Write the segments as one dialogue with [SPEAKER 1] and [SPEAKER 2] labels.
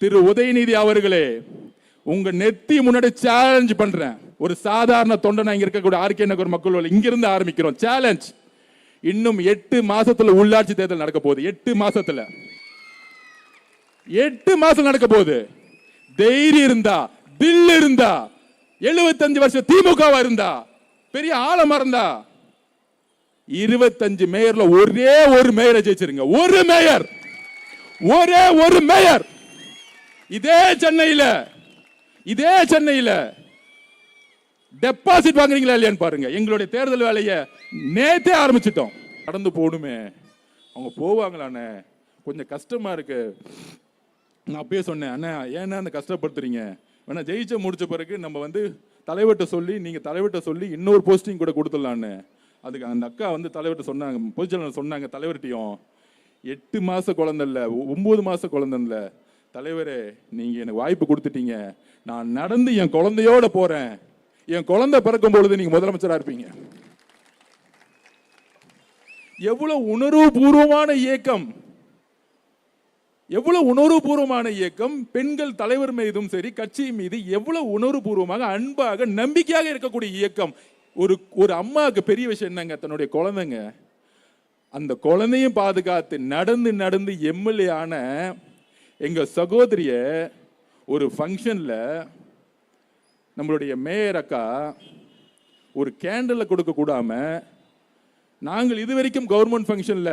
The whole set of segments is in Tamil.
[SPEAKER 1] திரு உதயநிதி அவர்களே, உங்க நெத்தி முன்னாடி சேலஞ்ச் பண்றேன். ஒரு சாதாரண தொண்டனா இங்க இருக்கக்கூடிய ஆர்கே நகர் மக்கள் இங்கிருந்து ஆரம்பிக்கிறோம் சேலஞ்ச். இன்னும் 8 மாசத்துல உள்ளாட்சி தேர்தல் நடக்க போகுது. 8 மாசத்துல 8 மாசம் நடக்க போகுது. தைரியம் இருந்தா, தில் இருந்தா, 75 வருஷம் திமுகவா இருந்தா, பெரிய ஆழமா இருந்தா 25 மேயர்ல ஒரே ஒரு மேயரை ஜெயிச்சிருங்க. ஒரு மேயர், ஒரே ஒரு மேயர். இதே சென்னையில டெபாசிட் வாங்குறீங்களா இல்லையான்னு பாருங்க. எங்களுடைய தேர்தல் வேலையை நேத்தே ஆரம்பிச்சிட்டோம். நடந்து போகணுமே, அவங்க போவாங்களாண்ணே, கொஞ்சம் கஷ்டமா இருக்கு. நான் அப்பயே சொன்னேன், அண்ணா ஏன்னா அந்த கஷ்டப்படுத்துறீங்க, வேணா ஜெயிச்ச முடிச்ச பிறகு நம்ம தலைவர்கிட்ட சொல்லி, நீங்க தலைவர்கிட்ட சொல்லி இன்னொரு போஸ்டிங் கூட கொடுத்துடலான்னு. அதுக்கு அந்த அக்கா தலைவர்கிட்ட சொன்னாங்க, பொதுச்செயலாளர் சொன்னாங்க தலைவர்கிட்டையும், 8 மாச குழந்தை இல்ல, 9 மாச குழந்தை இல்ல தலைவரே, நீங்க எனக்கு வாய்ப்பு கொடுத்துட்டீங்க, நான் நடந்து என் குழந்தையோட போறேன், என் குழந்தை பிறக்கும் பொழுது நீங்க முதலமைச்சரா இருப்பீங்க. எவ்வளவு உணர்வுபூர்வமான இயக்கம், எவ்வளவு உணர்வுபூர்வமான இயக்கம். பெண்கள் தலைவர் மீதும் சரி, கட்சி மீது எவ்வளவு உணர்வுபூர்வமாக, அன்பாக, நம்பிக்கையாக இருக்கக்கூடிய இயக்கம். ஒரு அம்மாவுக்கு பெரிய விஷயம் என்னங்க, தன்னுடைய குழந்தைங்க, அந்த குழந்தையும் பாதுகாத்து நடந்து எம்எல்ஏ ஆன எங்க சகோதரிய ஒரு ஃபங்க்ஷன்ல நம்மளுடைய மேயர் அக்கா ஒரு கேண்டில் கொடுக்க கூடாம, நாங்கள் இதுவரைக்கும் கவர்மெண்ட் ஃபங்க்ஷன்ல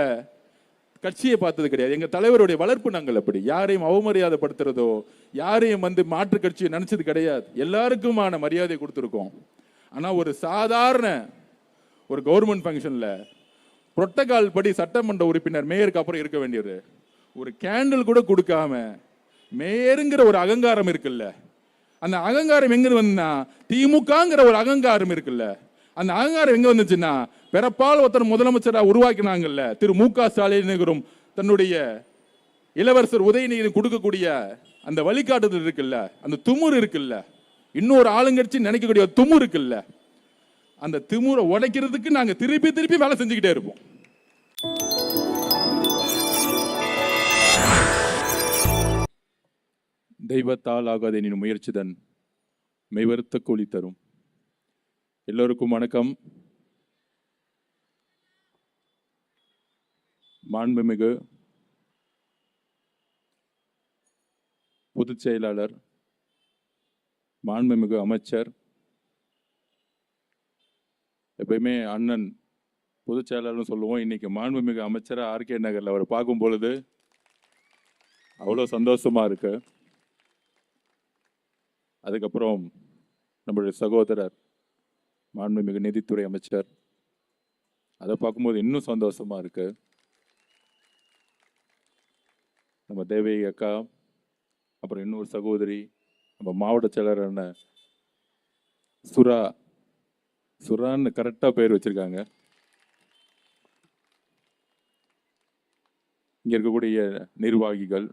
[SPEAKER 1] கட்சியை பார்த்தது கிடையாது. எங்க தலைவருடைய வளர்ப்பு நாங்கள் அப்படி யாரையும் அவமரியாதைப்படுத்துறதோ, யாரையும் மாற்று கட்சியை நினைச்சது கிடையாது. எல்லாருக்குமான மரியாதை கொடுத்துருக்கோம். ஆனா ஒரு சாதாரண ஒரு கவர்மெண்ட் ஃபங்க்ஷன்ல புரோட்டோகால் படி சட்டமன்ற உறுப்பினர் மேயருக்கு அப்புறம் இருக்க வேண்டியது, ஒரு கேண்டில் கூட கொடுக்காம, மேயருங்கிற ஒரு அகங்காரம் இருக்குல்ல, அந்த அகங்காரம் எங்க வந்தா, திமுகங்கிற ஒரு அகங்காரம் இருக்குல்ல, அந்த அகங்காரம் எங்க வந்துச்சுன்னா, பிறப்பால் ஒருத்தர் முதலமைச்சரா உருவாக்கினாங்கல்ல திரு மு.க. ஸ்டாலின், தன்னுடைய இளவரசர் உதயநிதி கொடுக்கக்கூடிய அந்த வழிகாட்டுதல் இருக்குல்ல, அந்த துமுறு இருக்குல்ல, இன்னொரு ஆளுங்கட்சி நினைக்கக்கூடிய துமுறு இருக்குல்ல, அந்த திமுறை உடைக்கிறதுக்கு நாங்க திருப்பி வேலை செஞ்சுக்கிட்டே இருப்போம். தெய்வத்தால் ஆகாத என் முயற்சிதன் மெய்வருத்த கூலி தரும். எல்லோருக்கும் வணக்கம். மாண்புமிகு பொதுச் செயலாளர், மாண்புமிகு அமைச்சர், எப்பயுமே அண்ணன் பொதுச் செயலாளர்னு சொல்லுவோம், இன்னைக்கு மாண்புமிகு அமைச்சர் ஆர்கே நகர்ல அவர் பார்க்கும் பொழுது அவ்வளோ சந்தோஷமா இருக்கு. அதுக்கப்புறம் நம்மளுடைய சகோதரர் மாண்புமிகு நிதித்துறை அமைச்சர், அதை பார்க்கும்போது இன்னும் சந்தோஷமா இருக்கு. நம்ம தேவகி அக்கா, அப்புறம் இன்னொரு சகோதரி, நம்ம மாவட்ட செயலரான சுரான்னு கரெக்டாக பேர் வச்சிருக்காங்க. இங்கே இருக்கக்கூடிய நிர்வாகிகள்,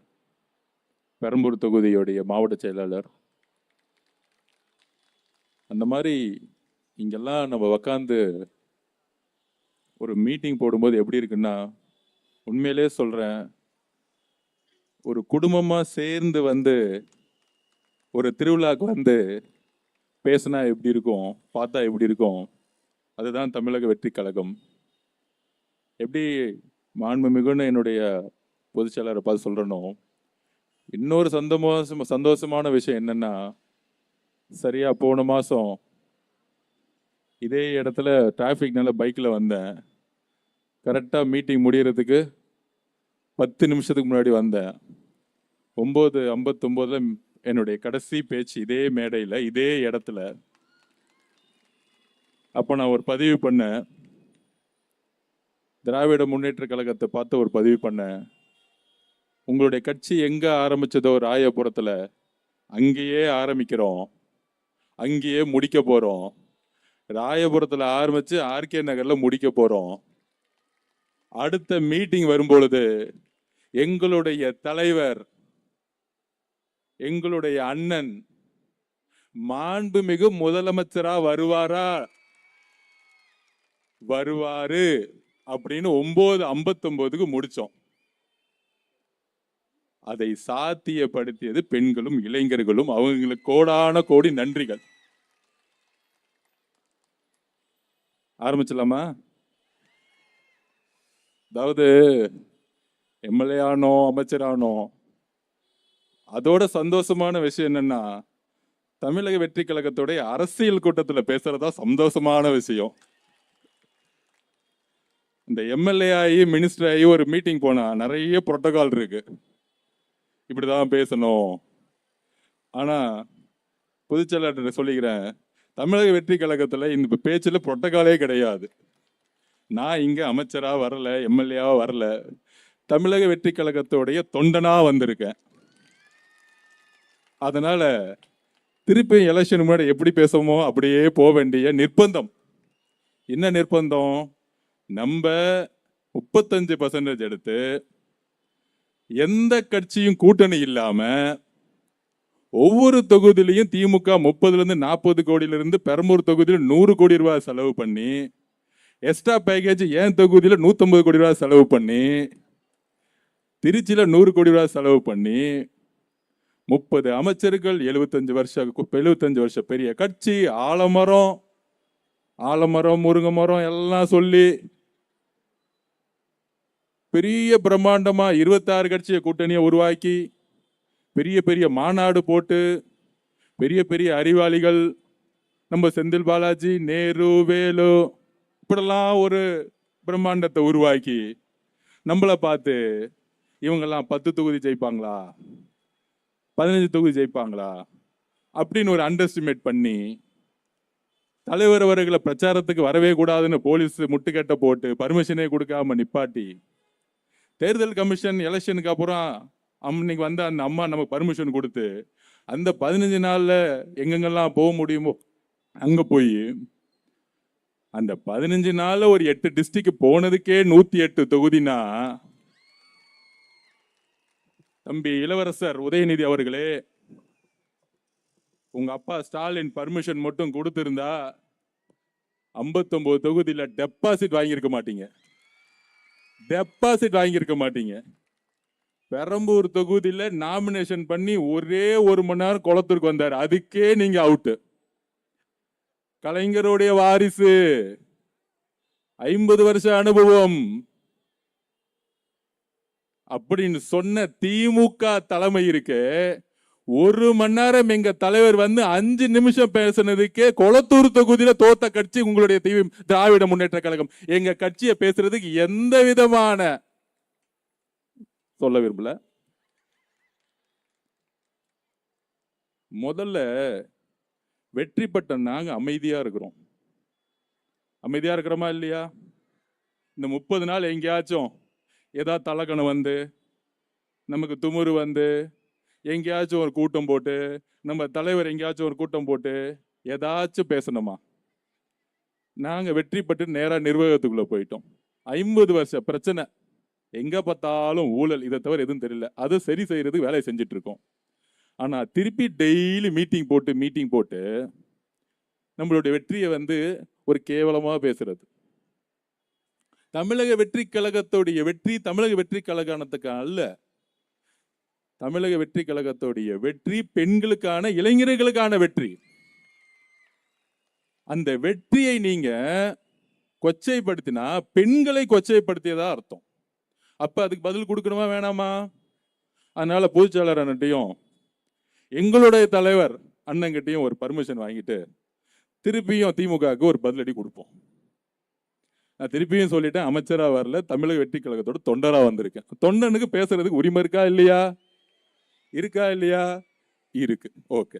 [SPEAKER 1] பெரம்பூர் தொகுதியுடைய மாவட்ட செயலாளர், அந்த மாதிரி இங்கெல்லாம் நம்ம உக்காந்து ஒரு மீட்டிங் போடும்போது எப்படி இருக்குன்னா, உண்மையிலே சொல்கிறேன், ஒரு குடும்பமாக சேர்ந்து ஒரு திருவிழாவுக்கு பேசினா எப்படி இருக்கும், பார்த்தா எப்படி இருக்கும், அதுதான் தமிழக வெற்றி கழகம். எப்படி மாண்புமிகுன்னு என்னுடைய பொதுச் செயலாளரை பார்த்து சொல்கிறனோ, இன்னொரு சந்தோஷமான விஷயம் என்னென்னா, சரியாக போன மாதம் இதே இடத்துல டிராஃபிக்னால பைக்கில் வந்தேன். கரெக்டாக மீட்டிங் முடிகிறதுக்கு 10 நிமிஷத்துக்கு முன்னாடி வந்தேன். 9:59 என்னுடைய கடைசி பேச்சு இதே மேடையில், இதே இடத்துல. அப்போ நான் ஒரு பதிவு பண்ணேன், திராவிட முன்னேற்ற கழகத்தை பார்த்து ஒரு பதிவு பண்ணேன். உங்களுடைய கட்சி எங்கே ஆரம்பிச்சதோ ராயபுரத்தில், அங்கேயே ஆரம்பிக்கிறோம், அங்கேயே முடிக்க போகிறோம். ராயபுரத்தில் ஆரம்பித்து ஆர்கே நகரில் முடிக்க போகிறோம். அடுத்த மீட்டிங் வரும்பொழுது எங்களுடைய தலைவர், எங்களுடைய அண்ணன் மாண்புமிகு முதலமைச்சரா வருவாரு அப்படின்னு 9:59க்கு முடிச்சோம். அதை சாத்தியப்படுத்தியது பெண்களும் இளைஞர்களும். அவங்களுக்கு கோடான கோடி நன்றிகள். ஆரம்பிச்சலாமா? அதாவது எம்எல்ஏ ஆனோம், அமைச்சரானோம், அதோட சந்தோஷமான விஷயம் என்னன்னா தமிழக வெற்றி கழகத்துடைய அரசியல் கூட்டத்தில் பேசுறதா சந்தோஷமான விஷயம். இந்த எம்எல்ஏ ஆகி மினிஸ்டர் ஆகி ஒரு மீட்டிங் போனா நிறைய புரோட்டோகால் இருக்கு, இப்படிதான் பேசணும். ஆனா பொதுச்செயலாளர் சொல்லிக்கிறேன், தமிழக வெற்றி கழகத்துல இந்த பேச்சுல புரோட்டோகாலே கிடையாது. நான் இங்க அமைச்சரா வரல, எம்எல்ஏவா வரல, தமிழக வெற்றி கழகத்துடைய தொண்டனா வந்திருக்கேன். அதனால திருப்பி எலெக்ஷன் முன்னாடி எப்படி பேசுவோமோ அப்படியே போக வேண்டிய நிர்பந்தம். என்ன நிர்பந்தம்? நம்ம 35% எடுத்து எந்த கட்சியும் கூட்டணி இல்லாம ஒவ்வொரு தொகுதியிலையும் திமுக 30-40 கோடியிலிருந்து பெரம்பூர் தொகுதியில் 100 கோடி ரூபாய் செலவு பண்ணி, எக்ஸ்ட்ரா பேக்கேஜ் என் தொகுதியில் 150 கோடி ரூபாய் செலவு பண்ணி, திருச்சியில 100 கோடி ரூபாய் செலவு பண்ணி 30 அமைச்சர்கள், 75 வருஷம் பெரிய கட்சி, ஆலமரம் முருங்கை மரம் எல்லாம் சொல்லி பெரிய பிரம்மாண்டமா 26 கட்சியை கூட்டணியை உருவாக்கி பெரிய பெரிய மாநாடு போட்டு பெரிய பெரிய அறிவாளிகள் நம்ம செந்தில் பாலாஜி, நேரு, வேலு இப்படிலாம் ஒரு பிரம்மாண்டத்தை உருவாக்கி நம்மளை பார்த்து இவங்கெல்லாம் 10 தொகுதி ஜெயிப்பாங்களா, 15 தொகுதி ஜெயிப்பாங்களா அப்படின்னு ஒரு அண்டர்ஸ்டிமேட் பண்ணி தலைவர் அவர்களை பிரச்சாரத்துக்கு வரவே கூடாதுன்னு போலீஸ் முட்டுக்கட்டை போட்டு பர்மிஷனே கொடுக்காம நிப்பாட்டி, தேர்தல் கமிஷன் எலெக்ஷனுக்கு அப்புறம் அன்னைக்கு வந்து அந்த அம்மா நமக்கு பர்மிஷன் கொடுத்து அந்த 15 நாள்ல எங்கெங்கெல்லாம் போக முடியுமோ அங்க போய் அந்த 15 நாள்ல ஒரு 8 டிஸ்ட்ரிக்ட் போனதுக்கே 108 தொகுதினா, தம்பி இளவரசர் உதயநிதி அவர்களே, உங்க அப்பா ஸ்டாலின் பர்மிஷன் மட்டும் கொடுத்திருந்தா 59 தொகுதியில டெபாசிட் வாங்கியிருக்க மாட்டீங்க. பெரம்பூர் தொகுதியில நாமினேஷன் பண்ணி ஒரே 1 மணி நேரம் குளத்திற்கு வந்தார், அதுக்கே நீங்க அவுட். கலைஞருடைய வாரிசு, 50 வருஷ அனுபவம் அப்படின்னு சொன்ன திமுக தலைமை இருக்கு. 1 மணி நேரம் எங்க தலைவர் வந்து 5 நிமிஷம் பேசுனதுக்கே கொளத்தூர் தொகுதியில தோத்த கட்சி உங்களுடைய திராவிட முன்னேற்ற கழகம். எங்க கட்சியை பேசுறதுக்கு எந்த விதமான சொல்ல விரும்பல. முதல்ல வெற்றி பெற்ற நாங்க அமைதியா இருக்கிறோமா இல்லையா? இந்த 30 நாள் எங்கேயாச்சும் ஏதாவது தலக்கணம் வந்து நமக்கு துமுறு வந்து எங்கேயாச்சும் ஒரு கூட்டம் போட்டு நம்ம தலைவர் எங்கேயாச்சும் ஒரு கூட்டம் போட்டு ஏதாச்சும் பேசணுமா? நாங்க வெற்றி பெற்று நேரா நிர்வாகத்துக்குள்ள போயிட்டோம். 50 வருஷ பிரச்சனை, எங்க பார்த்தாலும் ஊழல், இதை தவிர எதுவும் தெரியல. அது சரி செய்யறதுக்கு வேலையை செஞ்சுட்டு இருக்கோம். ஆனா திருப்பி டெய்லி மீட்டிங் போட்டு நம்மளுடைய வெற்றியை வந்து ஒரு கேவலமா பேசுறது. தமிழக வெற்றி கழகத்துடைய வெற்றி தமிழக வெற்றி கழகத்துக்கு அல்ல, தமிழக வெற்றி கழகத்துடைய வெற்றி பெண்களுக்கான, இளைஞர்களுக்கான வெற்றி. அந்த வெற்றியை நீங்க கொச்சைப்படுத்தினா பெண்களை கொச்சைப்படுத்தியதா அர்த்தம். அப்ப அதுக்கு பதில் கொடுக்கணுமா வேணாமா? அதனால பொதுச்செயலாளர் அண்ணன்ட்டையும் எங்களுடைய தலைவர் அண்ணன்கிட்டையும் ஒரு பர்மிஷன் வாங்கிட்டு திருப்பியும் திமுகவுக்கு ஒரு பதிலடி கொடுப்போம். நான் திருப்பியும் சொல்லிட்டேன், அமைச்சரா வரல, தமிழக வெற்றி கழகத்தோட தொண்டரா வந்திருக்கேன். தொண்டனுக்கு பேசுறதுக்கு உரிமை இருக்கா இல்லையா? இருக்கு. ஓகே.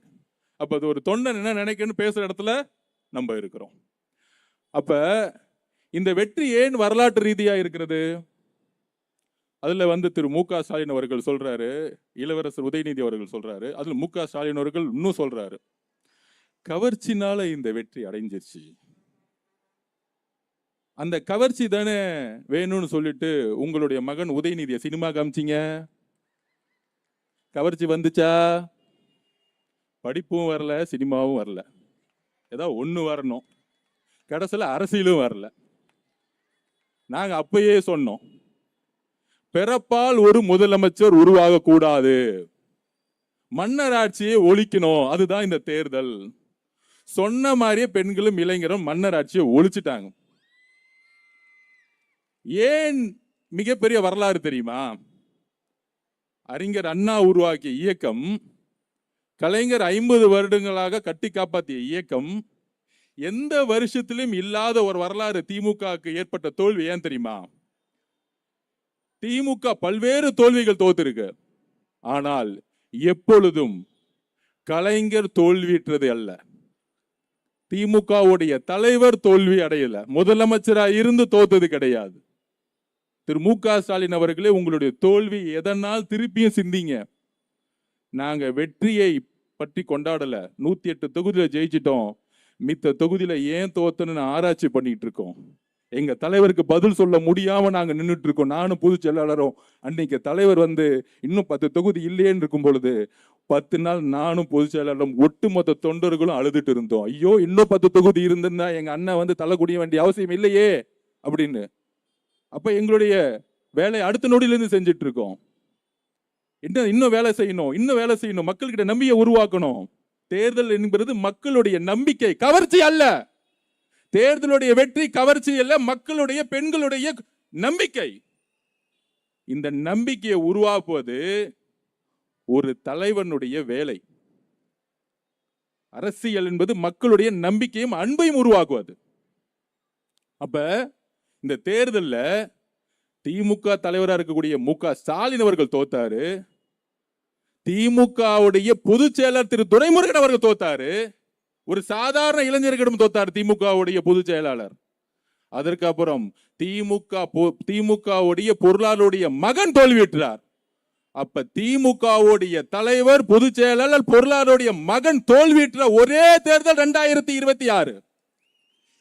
[SPEAKER 1] அப்ப அது ஒரு தொண்டன் என்ன நினைக்கன்னு பேசுற இடத்துல நம்ம இருக்கிறோம். அப்ப இந்த வெற்றி ஏன் வரலாற்று ரீதியா இருக்கிறது? அதுல வந்து திரு மு.க. ஸ்டாலின் அவர்கள் சொல்றாரு, இளவரசர் உதயநிதி அவர்கள் சொல்றாரு, அதுல மு.க. ஸ்டாலின் அவர்கள் இன்னும் சொல்றாரு, கவர்ச்சினால இந்த வெற்றி அடைஞ்சிருச்சு. அந்த கவர்ச்சி தானே வேணும்னு சொல்லிட்டு உங்களுடைய மகன் உதயநிதியை சினிமா காமிச்சிங்க. கவர்ச்சி வந்துச்சா? படிப்பும் வரல, சினிமாவும் வரல, ஏதாவது ஒண்ணு வரணும். கடைசியில் அரசியலும் வரல. நாங்க அப்பயே சொன்னோம், பிறப்பால் ஒரு முதலமைச்சர் உருவாக கூடாது, மன்னராட்சியை ஒழிக்கணும். அதுதான் இந்த தேர்தல். சொன்ன மாதிரியே பெண்களும் இளைஞரும் மன்னராட்சியை ஒழிச்சிட்டாங்க. ஏன் மிகப்பெரிய வரலாறு தெரியுமா? அறிஞர் அண்ணா உருவாக்கிய இயக்கம், கலைஞர் 50 வருடங்களாக கட்டி காப்பாற்றிய இயக்கம், எந்த வருஷத்திலும் இல்லாத ஒரு வரலாறு. திமுகவுக்கு ஏற்பட்ட தோல்வி ஏன் தெரியுமா? திமுக பல்வேறு தோல்விகள் தோத்திருக்கு, ஆனால் எப்பொழுதும் கலைஞர் தோல்வியற்றது அல்ல. திமுகவுடைய தலைவர் தோல்வி அடையல, முதலமைச்சராக இருந்து தோத்தது கிடையாது. திரு மு.க. ஸ்டாலின் அவர்களே, உங்களுடைய தோல்வி எதனால் திருப்பியும் சிந்திங்க. நாங்க வெற்றியை பற்றி கொண்டாடல, 108 தொகுதியில ஜெயிச்சிட்டோம், மித்த தொகுதியில ஏன் தோத்தன்னு ஆராய்ச்சி பண்ணிட்டு இருக்கோம். எங்க தலைவருக்கு பதில் சொல்ல முடியாம நாங்க நின்றுட்டு இருக்கோம். நானும் பொதுச் செயலாளரும் அன்னைக்கு தலைவர் இன்னும் 10 தொகுதி இல்லையேன்னு இருக்கும் பொழுது 10 நாள் நானும் பொதுச் செயலாளரும் ஒட்டுமொத்த தொண்டர்களும் அழுதுட்டு இருந்தோம். ஐயோ, இன்னும் 10 தொகுதி இருந்திருந்தா எங்க அண்ணன் தலை குடிய வேண்டிய அவசியம் இல்லையே அப்படின்னு. அப்ப எங்களுடைய வேலை அடுத்த நொடியிலிருந்து செஞ்சுட்டு இருக்கோம். இன்னும் வேலை செய்யணும், இன்னும் வேலை செய்யணும், மக்கள்கிட்ட நம்பிக்கை உருவாக்கணும். தேர்தல் என்பது மக்களுடைய நம்பிக்கை, கவர்ச்சி அல்ல. தேர்தலுடைய வெற்றி கவர்ச்சி அல்ல, மக்களுடைய பெண்களுடைய நம்பிக்கை. இந்த நம்பிக்கையை உருவாக்குவது ஒரு தலைவனுடைய வேலை. அரசியல் என்பது மக்களுடைய நம்பிக்கையும் அன்பையும் உருவாக்குவது. அப்ப இந்த தேர்தல்ல திமுக தலைவராக இருக்கக்கூடிய மு.க. ஸ்டாலின் அவர்கள் தோத்தாரு, திமுகவுடைய பொதுச் செயலாளர் திரு துரைமுருகன் அவர்கள் தோத்தாரு, ஒரு சாதாரண இளைஞர்களிடம் தோத்தார் திமுகவுடைய பொதுச் செயலாளர். அதற்கு அப்புறம் திமுகவுடைய பொருளாளருடைய மகன் தோல்வியுற்றார். அப்ப திமுகவுடைய தலைவர், பொதுச் செயலாளர், பொருளாளருடைய மகன் தோல்வியுற்ற ஒரே தேர்தல் 2026.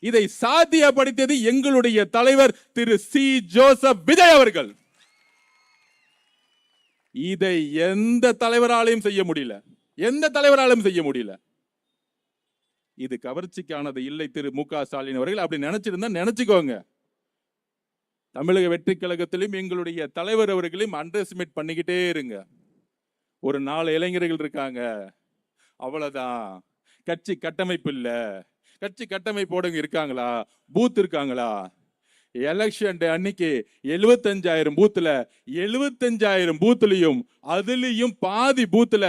[SPEAKER 1] இதை சாத்தியப்படுத்தியது எங்களுடைய தலைவர் திரு சி. ஜோசப் விஜய் அவர்கள். இதை எந்த தலைவராலையும் செய்ய முடியல, எந்த தலைவராலும் செய்ய முடியல. இது கவர்ச்சிக்கானது இல்லை. திரு மு.க. ஸ்டாலின் அவர்கள் அப்படி நினைச்சிருந்தா நினைச்சுக்கோங்க. தமிழக வெற்றி கழகத்திலும் எங்களுடைய தலைவர் அவர்களையும் அண்டர்எஸ்டிமேட் பண்ணிக்கிட்டே இருங்க. ஒரு 4 இளைஞர்கள் இருக்காங்க, அவ்வளவுதான். கட்சி கட்டமைப்பு இல்ல, கட்சி கட்டமைப்போட இருக்காங்களா, பூத் இருக்காங்களா? எலெக்ஷன் டே அன்னைக்கு 75,000 பூத்துல 75,000 பூத்துலயும் அதுலயும் பாதி பூத்துல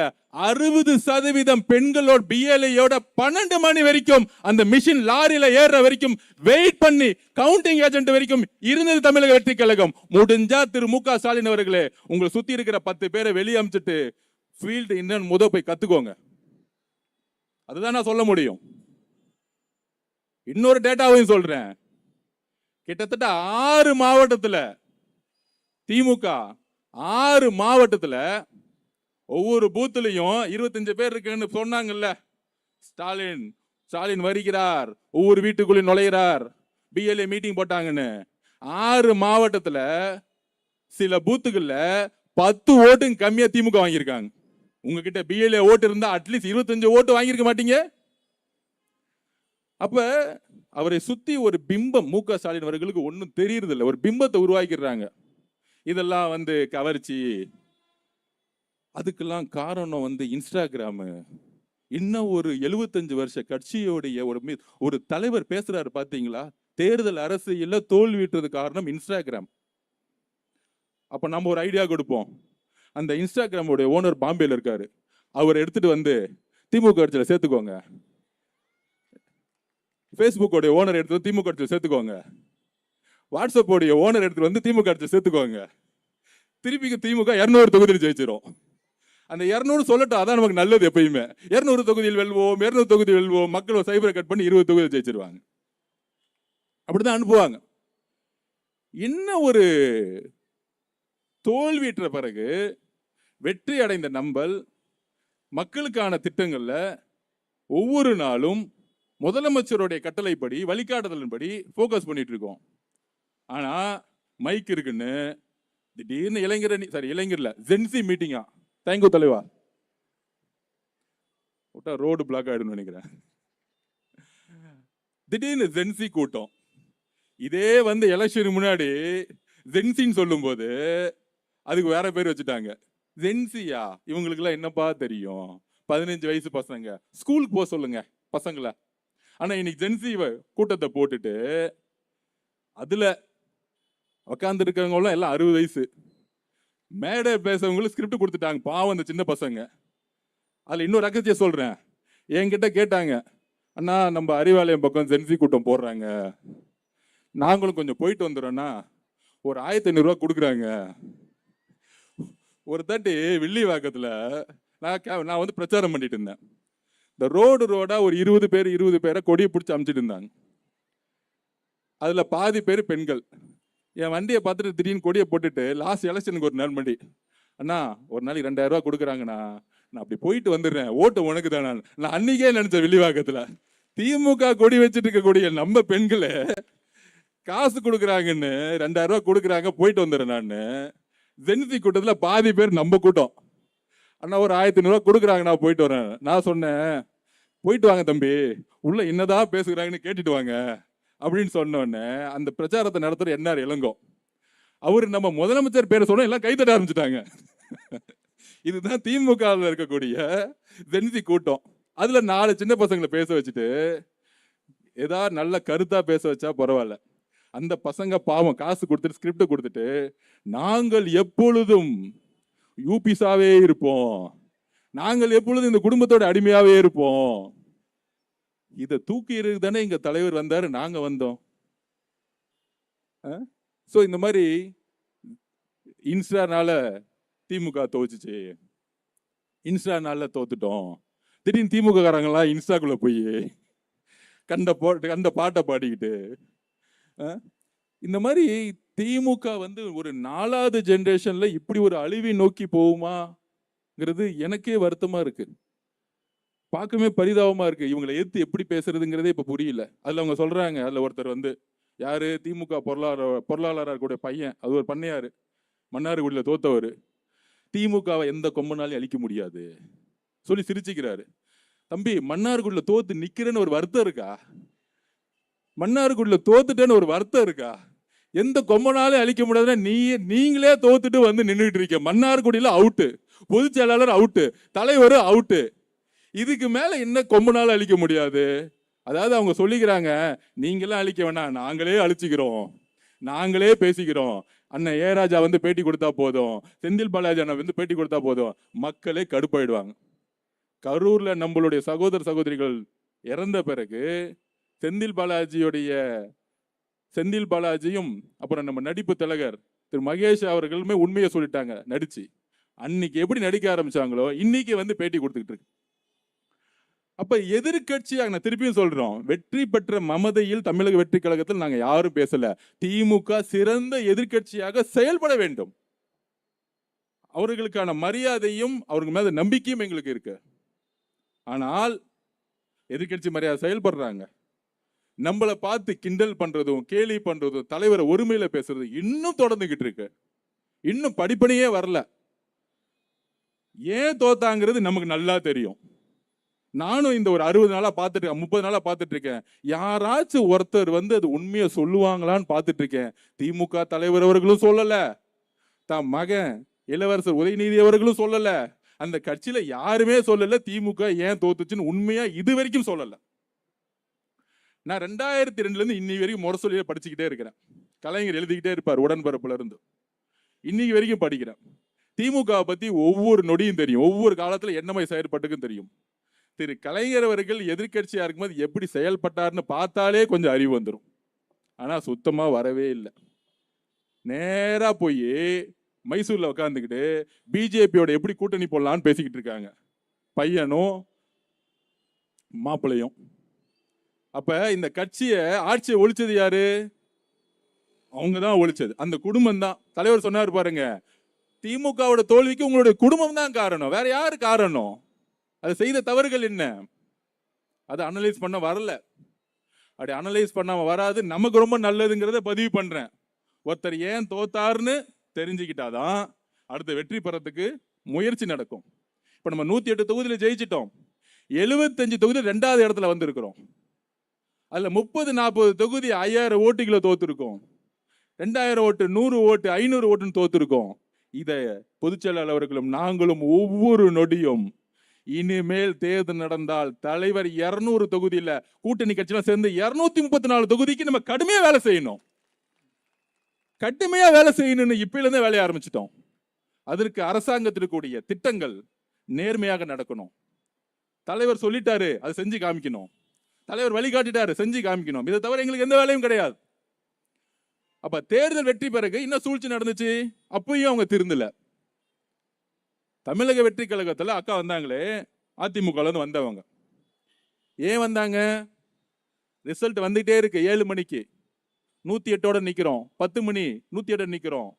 [SPEAKER 1] 60% பெண்களோட பிஎல்ஐயோட 12 மணி வரைக்கும் அந்த மிஷின் லாரியில ஏற வரைக்கும் வெயிட் பண்ணி கவுண்டிங் ஏஜென்ட் வரைக்கும் இருந்தது தமிழக வெற்றி கழகம். முடிஞ்சா திரு மு.க. ஸ்டாலின் அவர்களே, உங்களை சுத்தி இருக்கிற 10 பேரை வெளியே அமிச்சிட்டு ஃபீல்டு இன்னும் போய் கத்துக்கோங்க. அதுதான் நான் சொல்ல முடியும். இன்னொரு டேட்டாவையும் சொல்றேன். கிட்டத்தட்ட 6 மாவட்டத்துல திமுக 6 மாவட்டத்துல ஒவ்வொரு பூத்துலயும் 25 பேர் இருக்குன்னு சொன்னாங்கல்ல. ஸ்டாலின் வருகிறார், ஒவ்வொரு வீட்டுக்குள்ளே நுழைகிறார், பிஎல்ஏ மீட்டிங் போட்டாங்கன்னு. 6 மாவட்டத்துல சில பூத்துகள்ல 10 ஓட்டு கம்மியா திமுக வாங்கியிருக்காங்க. உங்ககிட்ட பிஎல்ஏ ஓட்டு இருந்தா அட்லீஸ்ட் 25 ஓட்டு வாங்கியிருக்க மாட்டீங்க. அப்ப அவரை சுத்தி ஒரு பிம்பம், மு.க. ஸ்டாலின் அவர்களுக்கு ஒன்றும் தெரியறது இல்லை, ஒரு பிம்பத்தை உருவாக்கிடுறாங்க. இதெல்லாம் கவர்ச்சி. அதுக்கெல்லாம் காரணம் இன்ஸ்டாகிராமு. இன்னும் ஒரு 75 வருஷ கட்சியோடைய ஒரு தலைவர் பேசுறாரு பாத்தீங்களா? தேர்தல் அரசியல்ல தோல்வியுற்றது காரணம் இன்ஸ்டாகிராம். அப்ப நம்ம ஒரு ஐடியா கொடுப்போம். அந்த இன்ஸ்டாகிராமோட ஓனர் பாம்பேல இருக்காரு, அவர் எடுத்துட்டு திமுக கட்சியில சேர்த்துக்கோங்க. பேஸ்புக்கோடைய ஓனர் எடுத்து திமுக கட்சியில் சேர்த்துக்கோங்க. வாட்ஸ்அப் உடைய ஓனர் எடுத்து திமுக கட்சியில் சேர்த்துக்கோங்க. திருப்பி திமுக 200 தொகுதியில் ஜெயிச்சிரும். அந்த 200 சொல்லட்டும், அதான் நமக்கு நல்லது. எப்பயுமே 200 தொகுதியில் வெல்வோம், 200 தொகுதியில் வெல்வோம், மக்கள் சைபரை கட் பண்ணி 20 தொகுதியில் ஜெயிச்சிருவாங்க. அப்படிதான் அனுப்புவாங்க. என்ன ஒரு தோல்வியற்ற பிறகு வெற்றி அடைந்த நம்பல் மக்களுக்கான திட்டங்கள்ல ஒவ்வொரு நாளும் முதலமைச்சருடைய கட்டளைப்படி, வழிகாட்டுதலின்படி போக்கஸ் பண்ணிட்டு இருக்கோம். ஆனா மைக் இருக்குன்னு திடீர்னு இளைஞர்ல ஜென்சி மீட்டிங்கா, தேங்க்யூ தலைவா, ரோடு பிளாக் ஆயிடும் நினைக்கிறேன். திடீர்னு ஜென்சி கூட்டம். இதே எலெக்ஷன் முன்னாடி ஜென்சின்னு சொல்லும் போது அதுக்கு வேற பேர் வச்சுட்டாங்க. ஜென்சியா, இவங்களுக்குலாம் என்னப்பா தெரியும்? 15 வயசு பசங்க. ஸ்கூலுக்கு போக சொல்லுங்க பசங்கள. ஆனா இன்னைக்கு ஜென்சி கூட்டத்தை போட்டுட்டு அதுல உட்கார்ந்து இருக்கிறவங்க எல்லாம் 60 வயசு. மேடை பேசவங்களுக்கு ஸ்கிரிப்ட் கொடுத்துட்டாங்க, பாவம் அந்த சின்ன பசங்க. அதுல இன்னொரு ரகசியம் சொல்றேன். என்கிட்ட கேட்டாங்க, அண்ணா நம்ம அறிவாலயம் பக்கம் ஜென்சி கூட்டம் போடுறாங்க, நாங்களும் கொஞ்சம் போயிட்டு வந்துடுறோம்னா ஒரு 1500 ரூபா கொடுக்குறாங்க. ஒரு தாட்டி வில்லிவாக்கத்துல நான் வந்து பிரச்சாரம் பண்ணிட்டு இருந்தேன். இந்த ரோடா ஒரு 20 பேரை கொடியை பிடிச்சி அமுச்சிட்டு இருந்தாங்க. அதுல பாதி பேர் பெண்கள். என் வண்டியை பார்த்துட்டு திடீர்னு கொடியை போட்டுட்டு லாஸ்ட் எலெக்ஷனுக்கு ஒரு நாள் மண்டி, அண்ணா ஒரு நாளைக்கு 2000 ரூபா கொடுக்குறாங்கண்ணா, நான் அப்படி போயிட்டு வந்துடுறேன், ஓட்டு உனக்கு தான். நான் அன்னைக்கே நினைச்சேன், வில்லிவாக்கத்துல திமுக கொடி வச்சுட்டு இருக்கக்கூடிய நம்ம பெண்களே காசு கொடுக்குறாங்கன்னு 2000 ரூபா கொடுக்குறாங்க, போயிட்டு வந்துடுறேன். நான் ஜென்சி கூட்டத்துல பாதி பேர் நம்ம கூட்டம். அண்ணா ஒரு 1500 ரூபா கொடுக்குறாங்க, நான் போயிட்டு வரேன். நான் சொன்னேன், போயிட்டு வாங்க தம்பி, உள்ள என்னதான் பேசுகிறாங்கன்னு கேட்டுட்டு வாங்க அப்படின்னு சொன்னோடனே அந்த பிரச்சாரத்தை நடத்துற என்ஆர் இளங்கோ அவரு நம்ம முதலமைச்சர் பேரை சொன்ன எல்லாம் கைத்தட்ட ஆரம்பிச்சுட்டாங்க. இதுதான் திமுக இருக்கக்கூடிய ஜென்சி கூட்டம். அதுல 4 சின்ன பசங்களை பேச வச்சுட்டு ஏதாவது நல்ல கருத்தா பேச வச்சா பரவாயில்ல. அந்த பசங்க பாவம் காசு கொடுத்துட்டு ஸ்கிரிப்ட் கொடுத்துட்டு நாங்கள் எப்பொழுதும் யூபிசாவே இருப்போம், நாங்கள் எப்பொழுதும் இந்த குடும்பத்தோட அடிமையாவே இருப்போம். இதை தூக்கி இருக்கு தானே எங்க தலைவர் வந்தாரு, நாங்க வந்தோம். சோ இந்த மாதிரி இன்ஸ்டானால திமுக தோச்சுச்சு, இன்ஸ்டானால தோத்துட்டோம். திடீர்னு திமுக காரங்களாம் இன்ஸ்டாக்குள்ள போய் கண்ட பாட்டை பாடிக்கிட்டு இந்த மாதிரி திமுக வந்து ஒரு 4வது ஜெனரேஷன்ல இப்படி ஒரு அழிவை நோக்கி போகுமாங்கிறது எனக்கே வருத்தமா இருக்கு, பார்க்கவே பரிதாபமா இருக்கு. இவங்களை எதிர்த்து எப்படி பேசுறதுங்கிறதே இப்ப புரியல. அதுல அவங்க சொல்றாங்க, அதுல ஒருத்தர் வந்து யாரு, திமுக பொருளாளர் கூட பையன், அது ஒரு பண்ணையாரு, மன்னார்குடியில தோத்தவர், திமுகவை எந்த கொம்பனாலையும் அழிக்க முடியாது சொல்லி சிரிச்சுக்கிறாரு. தம்பி, மன்னார்குடியில தோத்து நிக்கிறேன்னு ஒரு வருத்தம் இருக்கா? மன்னார்குடியில தோத்துட்டேன்னு ஒரு வருத்தம் இருக்கா? எந்த கொம்பனாலே அழிக்க முடியாதுன்னா நீங்களே தோத்துட்டு வந்து நின்றுட்டு இருக்க. மன்னார்குடியில அவுட்டு, பொதுச் செயலாளர் அவுட்டு, தலைவர் அவுட்டு, இதுக்கு மேல என்ன கொம்பனால அழிக்க முடியாது? அதாவது அவங்க சொல்லிக்கிறாங்க, நீங்களாம் அழிக்க வேணாம், நாங்களே அழிச்சுக்கிறோம், நாங்களே பேசிக்கிறோம். அண்ணன் ஏராஜா வந்து பேட்டி கொடுத்தா போதும், செந்தில் பாலாஜி அண்ணன் வந்து பேட்டி கொடுத்தா போதும், மக்களே கடுப்பாயிடுவாங்க. கரூர்ல நம்மளுடைய சகோதர சகோதரிகள் இறந்த பிறகு செந்தில் பாலாஜியும் அப்புறம் நம்ம நடிப்பு திலகர் திரு மகேஷ் அவர்களுமே உண்மையை சொல்லிட்டாங்க நடிச்சு. அன்னைக்கு எப்படி நடிக்க ஆரம்பிச்சாங்களோ இன்னைக்கு வந்து பேட்டி கொடுத்துக்கிட்டு இருக்கு. அப்ப எதிர்கட்சியாக நான் திருப்பியும் சொல்றோம், வெற்றி பெற்ற மமதையில் தமிழக வெற்றி கழகத்தில் நாங்க யாரும் பேசல. திமுக சிறந்த எதிர்கட்சியாக செயல்பட வேண்டும். அவர்களுக்கான மரியாதையும் அவருக்கு மேல நம்பிக்கையும் எங்களுக்கு இருக்கு. ஆனால் எதிர்கட்சி மரியாதை செயல்படுறாங்க, நம்மளை பார்த்து கிண்டல் பண்றதும் கேலி பண்றதும் தலைவரை ஒருமையில பேசுறது இன்னும் தொடர்ந்துகிட்டு இருக்கு. இன்னும் படிப்பனையே வரல. ஏன் தோத்தாங்கிறது நமக்கு நல்லா தெரியும். நானும் இந்த ஒரு 60 நாளா பார்த்துட்டு 30 நாளா பார்த்துட்டு இருக்கேன். யாராச்சும் ஒருத்தர் வந்து அது உண்மையை சொல்லுவாங்களான்னு பார்த்துட்டு இருக்கேன். திமுக தலைவர் அவர்களும் சொல்லல, தான் மகன் இளவரசர் உதயநிதி அவர்களும் சொல்லல, அந்த கட்சியில யாருமே சொல்லல திமுக ஏன் தோத்துச்சுன்னு உண்மையா இது வரைக்கும் சொல்லல. நான் 2002ல இருந்து இன்னி வரைக்கும் முரசொலியை படிச்சுக்கிட்டே இருக்கிறேன். கலைஞர் எழுதிக்கிட்டே இருப்பார் உடன்பரப்புல இருந்து, இன்னைக்கு வரைக்கும் படிக்கிறேன். திமுக பத்தி ஒவ்வொரு நொடியும் தெரியும், ஒவ்வொரு காலத்துல என்ன மாதிரி செயல்பட்டுக்கும் தெரியும். திரு கலைஞர் அவர்கள் எதிர்கட்சியா இருக்கும்போது எப்படி செயல்பட்டார்னு பார்த்தாலே கொஞ்சம் அறிவு வந்துடும். ஆனா சுத்தமா வரவே இல்லை. நேரா போய் மைசூர்ல உட்காந்துக்கிட்டு பிஜேபியோட எப்படி கூட்டணி போடலான்னு பேசிக்கிட்டு இருக்காங்க, பையனும் மாப்பிள்ளையும். அப்ப இந்த கட்சியை ஆட்சியை ஒழிச்சது யாரு? அவங்கதான் ஒழிச்சது, அந்த குடும்பம் தான். தலைவர் சொன்னார் பாருங்க, திமுகவோட தோல்விக்கு உங்களுடைய குடும்பம் தான் காரணம், வேற யாரு காரணம்? அது செய்த தவறுகள் என்ன? அதை அனலைஸ் பண்ண வரல. அப்படி அனலைஸ் பண்ணாம வராது, நமக்கு ரொம்ப நல்லதுங்கிறத பதிவு பண்றேன். ஒருத்தர் ஏன் தோத்தாருன்னு தெரிஞ்சுக்கிட்டாதான் அடுத்த வெற்றி பெறத்துக்கு முயற்சி நடக்கும். இப்ப நம்ம 108 தொகுதியில ஜெயிச்சிட்டோம், 75 தொகுதி 2வது இடத்துல வந்திருக்கிறோம். அதுல 30-40 தொகுதி 5000 ஓட்டுகளை தோத்துருக்கோம், 2000 ஓட்டு 100 ஓட்டு 500 ஓட்டுன்னு தோத்துருக்கோம். இத பொதுச்செயலாளர் அவர்களும் நாங்களும் ஒவ்வொரு நொடியும் இனிமேல் தேர்தல் நடந்தால் தலைவர் 200 தொகுதியில கூட்டணி கட்சியெல்லாம் சேர்ந்து 234 தொகுதிக்கு நம்ம கடுமையா வேலை செய்யணும். கடுமையா வேலை செய்யணும்னு இப்பயில இருந்தே வேலையை ஆரம்பிச்சிட்டோம். அதற்கு அரசாங்கத்திற்கு கூடிய திட்டங்கள் நேர்மையாக நடக்கணும். தலைவர் சொல்லிட்டாரு, அதை செஞ்சு காமிக்கணும். தலைவர் வழிகாட்டிட்டாரு, செஞ்சு காமிக்கணும். இதை தவிர எங்களுக்கு எந்த வேலையும் கிடையாது. அப்ப தேர்தல் வெற்றி பிறகு என்ன சூழ்ச்சி நடந்துச்சு? அப்பயும் அவங்க திருந்தல. தமிழக வெற்றி கழகத்துல அக்கா வந்தாங்களே, அதிமுக வந்தவங்க. ஏன் வந்தாங்க? ரிசல்ட் வந்துட்டே இருக்கு. 7 மணிக்கு 108 நிக்கிறோம். 10 மணி 108 நிக்கிறோம்.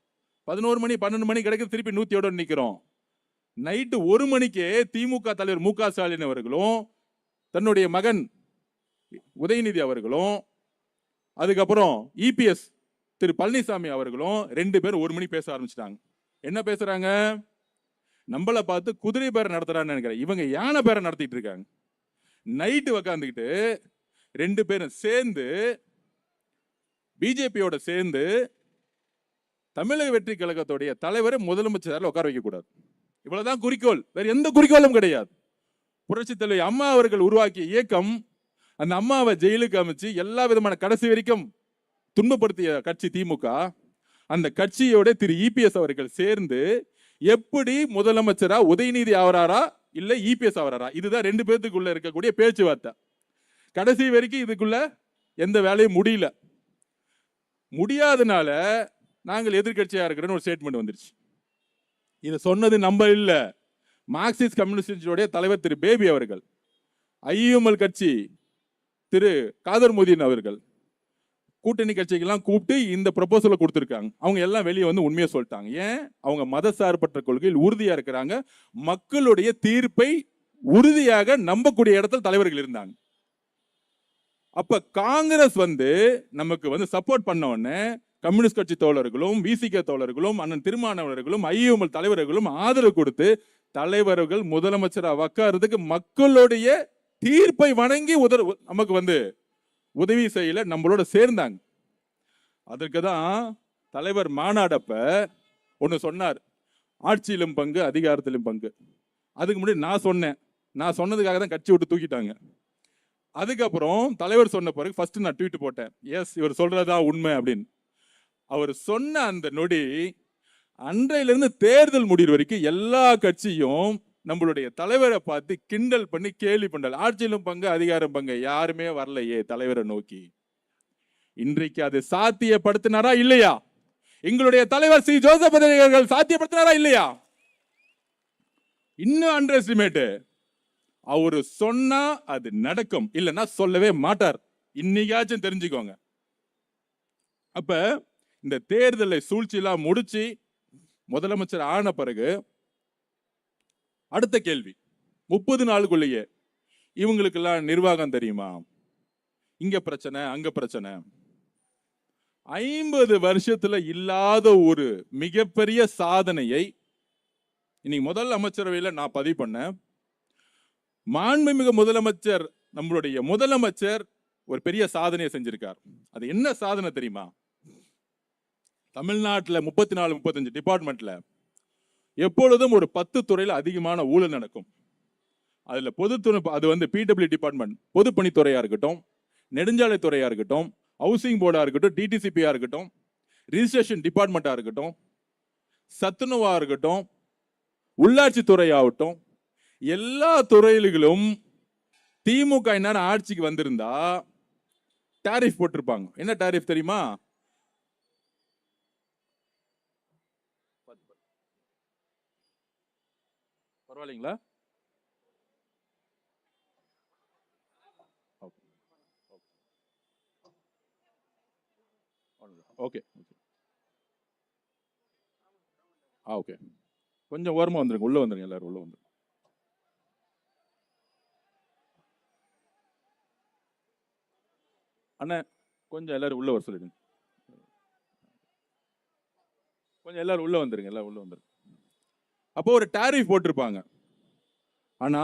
[SPEAKER 1] 11 மணி 12 மணி கிடைக்க திருப்பி 108 நிக்கிறோம். நைட்டு 1 மணிக்கே திமுக தலைவர் மு.க. ஸ்டாலின் அவர்களும் தன்னுடைய மகன் உதயநிதி அவர்களும் அதுக்கப்புறம் இபிஎஸ் திரு பழனிசாமி அவர்களும் 2 பேரும் 1 மணி பேச ஆரம்பிச்சிட்டாங்க. என்ன பேசுறாங்க? நம்மளை பார்த்து குதிரை பேரை நடத்துறான்னு நினைக்கிறேன். இவங்க யானை பேரை நடத்திட்டு இருக்காங்க. நைட்டு உக்காந்துக்கிட்டு 2 பேரும் சேர்ந்து பிஜேபியோட சேர்ந்து தமிழக வெற்றி கழகத்துடைய தலைவரை முதலமைச்சர் உட்கார வைக்க கூடாது. இவ்வளவுதான் குறிக்கோள். வேற எந்த குறிக்கோளும் கிடையாது. புரட்சி தலைவி அம்மா அவர்கள் உருவாக்கிய இயக்கம், அந்த அம்மாவை ஜெயிலுக்கு அமைச்சு எல்லா விதமான கடைசி வரைக்கும் துன்பப்படுத்திய கட்சி திமுக. அந்த கட்சியோட திரு இபிஎஸ் அவர்கள் சேர்ந்து எப்படி முதலமைச்சரா உதயநிதி ஆவராரா இல்ல இபிஎஸ் ஆவராரா, இதுதான் 2 பேர்த்துக்குள்ள இருக்கக்கூடிய பேச்சுவார்த்தை. கடைசி வரைக்கும் இதுக்குள்ள எந்த வேலையும் முடியல. முடியாதனால நாங்கள் எதிர்கட்சியா இருக்கிறோன்னு ஒரு ஸ்டேட்மெண்ட் வந்துருச்சு. இதை சொன்னது நம்ம இல்ல, மார்க்சிஸ்ட் கம்யூனிஸ்ட் தலைவர் திரு பேபி அவர்கள், ஐயுஎம்எல் கட்சி திரு காதர் மொய்தீன் அவர்கள் கூட்டணி கட்சிகள்லாம் கூப்பிட்டு இந்த ப்ரொபோசலை கொடுத்துருக்காங்க. அவங்க எல்லாம் வெளியே வந்து உண்மையை சொல்லிட்டாங்க. ஏன்? அவங்க மத சார்பற்ற கொள்கையில் உறுதியா இருக்கிறாங்க. மக்களுடைய தீர்ப்பை உறுதியாக நம்பக்கூடிய இடத்துல தலைவர்கள் இருந்தாங்க. அப்ப காங்கிரஸ் நமக்கு சப்போர்ட் பண்ண உடனே கம்யூனிஸ்ட் கட்சி தோழர்களும் விசிக தோழர்களும் அண்ணன் திருமாவளவர்களும் ஐயுஎம்எல் தலைவர்களும் ஆதரவு கொடுத்து தலைவர்கள் முதலமைச்சராக உட்கார்றதுக்கு மக்களுடைய தீர்ப்பை வணங்கி நமக்கு உதவி செய்யல, நம்மளோட சேர்ந்தாங்க. அதற்கு தான் தலைவர் மாநாடப்ப ஒன்று சொன்னார், ஆட்சியிலும் பங்கு அதிகாரத்திலும் பங்கு. அதுக்கு முன்னாடி நான் சொன்னதுக்காக தான் கட்சி விட்டு தூக்கிட்டாங்க. அதுக்கப்புறம் தலைவர் சொன்ன பிறகு ஃபர்ஸ்ட் நான் ட்வீட் போட்டேன், எஸ் இவர் சொல்றதா உண்மை அப்படின்னு. அவர் சொன்ன அந்த நொடி அன்றையிலிருந்து தேர்தல் முடிவு வரைக்கும் எல்லா கட்சியும் நம்மளுடைய தலைவரை பார்த்து கிண்டல் பண்ணி கேலி பண்ணல. ஆட்சியிலும் பங்கு அதிகாரம் பங்கு யாருமே வரலையே தலைவரை நோக்கி. இன்றைக்கு அது சாத்தியப்படுத்தினாரா இல்லையா? எங்களுடைய தலைவர் சி ஜோசப் அவர்கள் சாத்தியப்படுத்தினாரா இல்லையா? இன்னும் அண்டர் எஸ்டிமேட். அவரு சொன்னா அது நடக்கும், இல்லைன்னா சொல்லவே மாட்டார். இன்னைக்காச்சும் தெரிஞ்சுக்கோங்க. அப்ப இந்த தேர்தலை சூழ்ச்சியெல்லாம் முடிச்சு முதலமைச்சர் ஆன பிறகு அடுத்த கேள்வி, 30 நாளுக்குள்ளேயே இவங்களுக்கெல்லாம் நிர்வாகம் தெரியுமா? இங்க பிரச்சனை அங்க பிரச்சனை. 50 வருஷத்துல இல்லாத ஒரு மிகப்பெரிய சாதனையை இன்னைக்கு முதல் அமைச்சரவையில நான் பதிவு பண்ணேன். மாண்புமிகு முதலமைச்சர், நம்மளுடைய முதலமைச்சர் ஒரு பெரிய சாதனையை செஞ்சிருக்கார். அது என்ன சாதனை தெரியுமா? தமிழ்நாட்டில் 34 35 டிபார்ட்மெண்ட்ல எப்பொழுதும் ஒரு 10 துறையில் அதிகமான ஊழல் நடக்கும். அதுல பொதுத்துறை, அது பிடபிள்யூ டிபார்ட்மெண்ட், பொதுப்பணித்துறையா இருக்கட்டும், நெடுஞ்சாலை துறையா இருக்கட்டும், ஹவுசிங் போர்டா இருக்கட்டும், டிடிசிபியா இருக்கட்டும், ரிஜிஸ்ட்ரேஷன் டிபார்ட்மெண்டா இருக்கட்டும், சத்துணவா இருக்கட்டும், உள்ளாட்சி துறையாகட்டும், எல்லா துறையிலும் திமுக என்ன ஆட்சிக்கு வந்திருந்தா டாரிஃப் போட்டிருப்பாங்க. என்ன டாரிஃப் தெரியுமா? பரவாயில்லைங்களா? ஓகே ஓகே, கொஞ்சம் ஓரமா வந்துருங்க, உள்ள வந்துருங்க, எல்லாரும் உள்ள வந்துருங்க. அண்ணா கொஞ்சம் எல்லாரும் உள்ள வர சொல்லிடுங்க. கொஞ்சம் எல்லாரும் உள்ள வந்துருங்க, எல்லாரும் உள்ள வந்துருங்க. அப்போ ஒரு டாரிஃப் போட்டிருப்பாங்க. ஆனா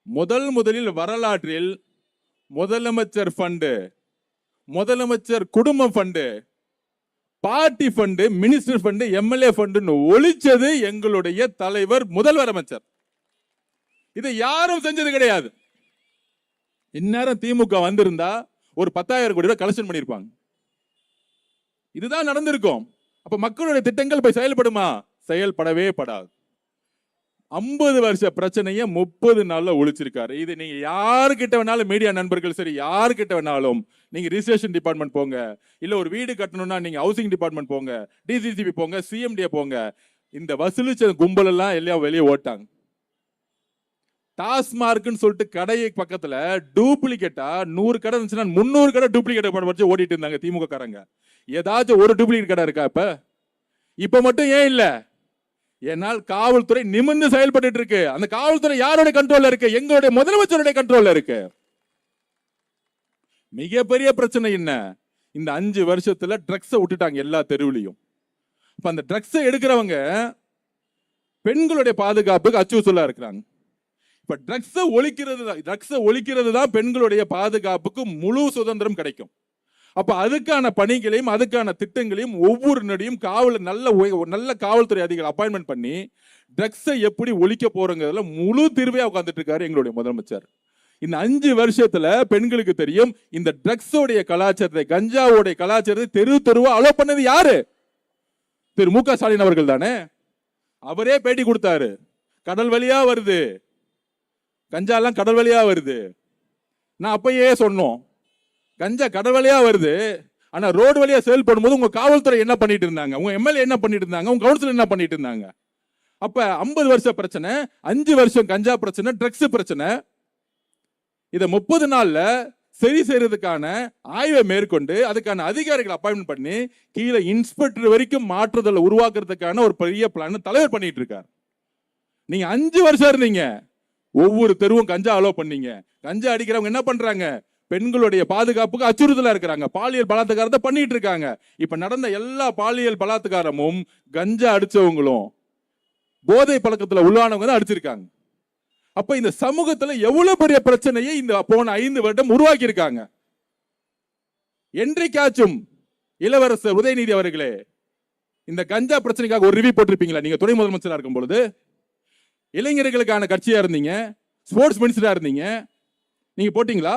[SPEAKER 1] முதலில் வரலாற்றில் முதலமைச்சர் ஃபண்டு, முதலமைச்சர் குடும்ப fund party fund, minister fund, MLA ஃபண்டுன்னு ஒழிச்சது எங்களுடைய தலைவர் முதல்வர் அமைச்சர். இதை யாரும் செஞ்சது கிடையாது. இந்நேரம் திமுக வந்திருந்தா ஒரு 10,000 கோடி ரூபாய் கலெக்ஷன் பண்ணிருப்பாங்க. இதுதான் நடந்திருக்கும். அப்ப மக்களுடைய திட்டங்கள் போய் செயல்படுமா? செயல்படவே படாது. 50 வருஷ பிரச்சனையை 30 நாள்ல ஒழிச்சிருக்காரு. இது நீங்க யாருக்கிட்ட வேணாலும், மீடியா நண்பர்கள் சரி, யாருக்கிட்ட வேணாலும் நீங்க ரிஜிஸ்ட்ரேஷன் டிபார்ட்மெண்ட் போங்க, இல்ல ஒரு வீடு கட்டணும்னா நீங்க ஹவுசிங் டிபார்ட்மெண்ட் போங்க, டிசிசிபி போங்க, சிஎம்டிஏ போங்க, இந்த வசூலிச்ச கும்பல் எல்லாம் எல்லாம் வெளியே ஓட்டாங்க. டாஸ்மார்க்னு சொல்லிட்டு கடையை பக்கத்துல டூப்ளிகேட்டா 100 கடை இருந்துச்சுன்னா 300 கடை டூப்ளிகேட் வச்சு ஓட்டிட்டு இருந்தாங்க திமுக காரங்க. ஏதாச்சும் ஒரு டூப்ளிகேட் கடை இருக்கா இப்ப மட்டும் ஏன் இல்ல? ஏனால் காவல்துறை நிமிர்ந்து செயல்பட்டு இருக்கு. அந்த காவல்துறை யாருடைய கண்ட்ரோல்ல இருக்கு? எங்களுடைய முதலமைச்சருடைய கண்ட்ரோல்ல இருக்கு. மிகப்பெரிய பிரச்சனை என்ன? இந்த 5 வருஷத்துல ட்ரக்ஸை விட்டுட்டாங்க எல்லா தெருவிலையும். இப்ப அந்த ட்ரக்ஸை எடுக்கிறவங்க பெண்களுடைய பாதுகாப்புக்கு அச்சுறுத்தலா இருக்கிறாங்க. இப்ப ட்ரக்ஸை ஒழிக்கிறது தான் பெண்களுடைய பாதுகாப்புக்கு முழு சுதந்திரம் கிடைக்கும். அப்ப அதுக்கான பணிகளையும் அதுக்கான திட்டங்களையும் ஒவ்வொரு நொடியும் நல்ல காவல்துறை அதிகாரிகள் அப்பாயின்மெண்ட் பண்ணி ட்ரக்ஸை எப்படி ஒழிக்க போறோங்கிறதுல முழு தீர்வையா உட்கார்ந்துட்டு இருக்காரு எங்களுடைய முதலமைச்சர். இந்த 5 வருஷத்துல பெண்களுக்கு தெரியும் இந்த ட்ரக்ஸோடைய கலாச்சாரத்தை, கஞ்சாவோடைய கலாச்சாரத்தை தெருவா அலோ பண்ணது யாரு? திரு மு க ஸ்டாலின் அவர்கள் தானே. அவரே பேட்டி கொடுத்தாரு. கடல் வழியா வருது, கஞ்சா எல்லாம் கடல் வழியா வருது. நான் அப்பயே சொன்னோம், கஞ்சா கடல் வழியா வருது, ஆனா ரோடு வழியா சேல் பண்ணும்போது உங்க காவல்துறை என்ன பண்ணிட்டு இருந்தாங்க, உங்க எம்எல்ஏ என்ன பண்ணிட்டு இருந்தாங்க, உங்க கவுன்சிலர் என்ன பண்ணிட்டு இருந்தாங்க? அப்ப 50 வருஷ பிரச்சனை, 5 வருஷம் கஞ்சா பிரச்சனை, ட்ரக்ஸ் பிரச்சனை, இதை 30 நாள்ல சரி செய்யறதுக்கான ஆய்வை மேற்கொண்டு அதுக்கான அதிகாரிகள் அப்பாயின்மெண்ட் பண்ணி கீழே இன்ஸ்பெக்டர் வரைக்கும் மாற்றுதல் உருவாக்குறதுக்கான ஒரு பெரிய பிளான் தலைவர் பண்ணிட்டு இருக்காரு. நீங்க 5 வருஷம் இருந்தீங்க, ஒவ்வொரு தெருவும் கஞ்சா அலோ பண்ணீங்க. கஞ்சா அடிக்கிறவங்க என்ன பண்றாங்க? பெண்களுடைய பாதுகாப்புக்கு அச்சுறுத்தலா இருக்கிறாங்க, பாலியல் பலாத்காரத்தை பண்ணிட்டு இருக்காங்க. இப்ப நடந்த எல்லா பாலியல் பலாத்காரமும் கஞ்சா அடிச்சவங்களும் போதை பழக்கத்துல உள்ளானவங்க தான் அடிச்சிருக்காங்க. அப்ப இந்த சமூகத்துல எவ்வளவு பெரிய பிரச்சனையை இந்த போன 5 வருடம் உருவாக்கி இருக்காங்க. என்றைக்காச்சும் இளவரசர் உதயநிதி அவர்களே இந்த கஞ்சா பிரச்சனைக்காக ஒரு ரிவ்யூ போட்டிருப்பீங்களா? நீங்க துணை முதலமைச்சரா இருக்கும் பொழுது இளைஞர்களுக்கான கட்சியா இருந்தீங்க, ஸ்போர்ட்ஸ் மினிஸ்டரா இருந்தீங்க, நீங்க போட்டீங்களா?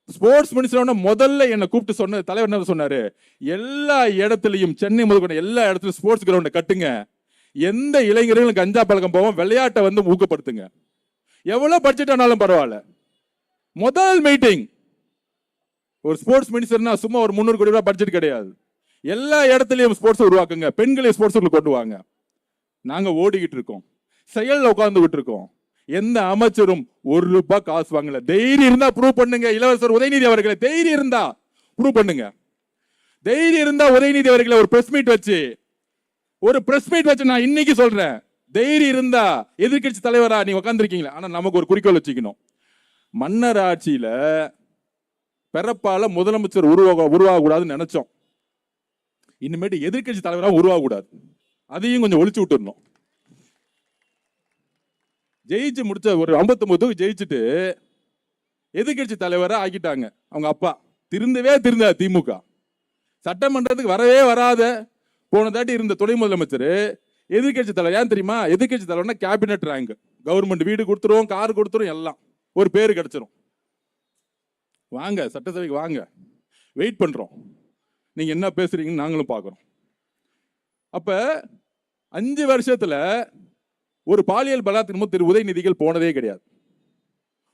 [SPEAKER 1] ஸ்போர்ட்ஸ் மினிஸ்டர் முதல்ல என்ன கூப்பிட்டு சொன்ன தலைவர் என்ன சொன்னாரு? எல்லா இடத்துலையும், சென்னை முதல் எல்லா இடத்துலையும் ஸ்போர்ட்ஸ் கிரவுண்ட் கட்டுங்க, எந்த இளைஞர்களும் கஞ்சா பழக்கம் போவோம், விளையாட்டை வந்து ஊக்கப்படுத்துங்க, எவ்வளவு பட்ஜெட் ஆனாலும் பரவாயில்ல. முதல் மீட்டிங் ஒரு ஸ்போர்ட்ஸ் மினிஸ்டர்னா சும்மா ஒரு 300 கோடி ரூபாய் பட்ஜெட் கிடையாது. எல்லா இடத்துலையும் ஸ்போர்ட்ஸ் உருவாக்குங்க, பெண்களை ஸ்போர்ட்ஸ் கொண்டு வாங்க. நாங்க ஓடிக்கிட்டு இருக்கோம், செயல் உட்கார்ந்துகிட்டு இருக்கோம். எந்த அமைச்சரும் 1 ரூபாய் காசு வாங்கல. தைரியம் இருந்தா ப்ரூவ் பண்ணுங்க இளவரசர் உதயநிதி அவர்களை, தைரியம் இருந்தா ப்ரூவ் பண்ணுங்க. தைரியம் இருந்தா உதயநிதி அவர்களை ஒரு பிரஸ் மீட் வச்சு நான் இன்னைக்கு சொல்றேன், தைரியம் இருந்தா எதிர்கட்சி தலைவரா நீங்க உட்கார்ந்துருக்கீங்களா? ஆனா நமக்கு ஒரு குறிக்கோள் வச்சுக்கணும். மன்னர் ஆட்சியில பிறப்பால முதலமைச்சர் உருவாகக்கூடாதுன்னு நினைச்சோம். இனிமேட்டு எதிர்கட்சி தலைவரா உருவாகக்கூடாது, அதையும் கொஞ்சம் ஒழிச்சு விட்டுருந்தோம். ஜெயிச்சு முடிச்ச ஒரு 59 ஜெயிச்சுட்டு எதிர்கட்சி தலைவரை ஆக்கிட்டாங்க அவங்க அப்பா. திருந்தவே திமுக சட்டமன்றத்துக்கு வரவே வராத போன தாட்டி இருந்த துணை முதலமைச்சர் எதிர்கட்சி தலைவர். ஏன் தெரியுமா? எதிர்கட்சி தலைவர்னா கேபினெட் ரேங்க், கவர்மெண்ட் வீடு கொடுத்துரும், கார் கொடுத்துரும், எல்லாம் ஒரு பேரு கிடைச்சிரும். வாங்க சட்டசபைக்கு வாங்க, வெயிட் பண்றோம், நீங்க என்ன பேசுறீங்கன்னு நாங்களும் பார்க்கிறோம். அப்ப 5 வருஷத்துல ஒரு பாலியல் பலாத்காரம் திரு உதயநிதிகள் போனதே கிடையாது,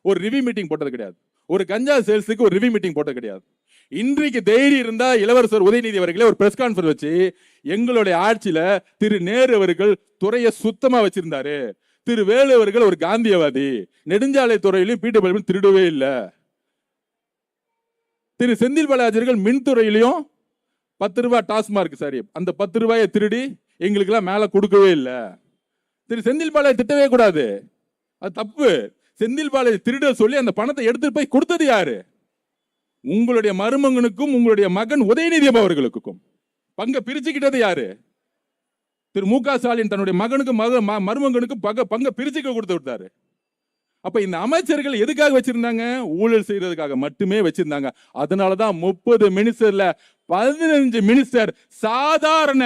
[SPEAKER 1] ஒரு ரிவ்யூ மீட்டிங் போட்டது கிடையாது, ஒரு கஞ்சா சேல்ஸுக்கு ஒரு ரிவ்யூ மீட்டிங் போட்டது கிடையாது. இன்றைக்கு தைரியம் இருந்தா இளவரசர் உதயநிதி அவர்களே ஒரு பிரஸ் கான்ஃபரன்ஸ் வச்சு எங்களுடைய ஆட்சியில திரு நேரு அவர்கள் துறையை சுத்தமா வச்சிருந்தாரு, திரு வேலு அவர்கள் ஒரு காந்தியவாதி, நெடுஞ்சாலை துறையிலும் பீட்டபல்பும் திருடவே இல்லை, திரு செந்தில் பாலாஜிகள் மின்துறையிலையும் 10 ரூபாய் டாஸ்மார்க் சரி அந்த 10 ரூபாயை திருடி எங்களுக்கு எல்லாம் மேல கொடுக்கவே இல்லை. திரு செந்தில் பாலாஜி திட்டவே கூடாது, அது தப்பு. செந்தில் பாலாஜி திருட சொல்லி அந்த பணத்தை எடுத்துட்டு போய் கொடுத்தது யாரு? உங்களுடைய மருமகனுக்கும் உங்களுடைய மகன் உதயநிதி அவர்களுக்கும் பங்க பிரிச்சுக்கிட்டது யாரு? திரு மு க ஸ்டாலின் தன்னுடைய மகனுக்கும் மருமகனுக்கும் பங்க பிரிச்சுக்க கொடுத்து விட்டாரு. அப்ப இந்த அமைச்சர்கள் எதுக்காக வச்சிருந்தாங்க? ஊழல் செய்யறதுக்காக மட்டுமே வச்சிருந்தாங்க. அதனாலதான் 30 மினிஸ்டர்ல 15 மினிஸ்டர் சாதாரண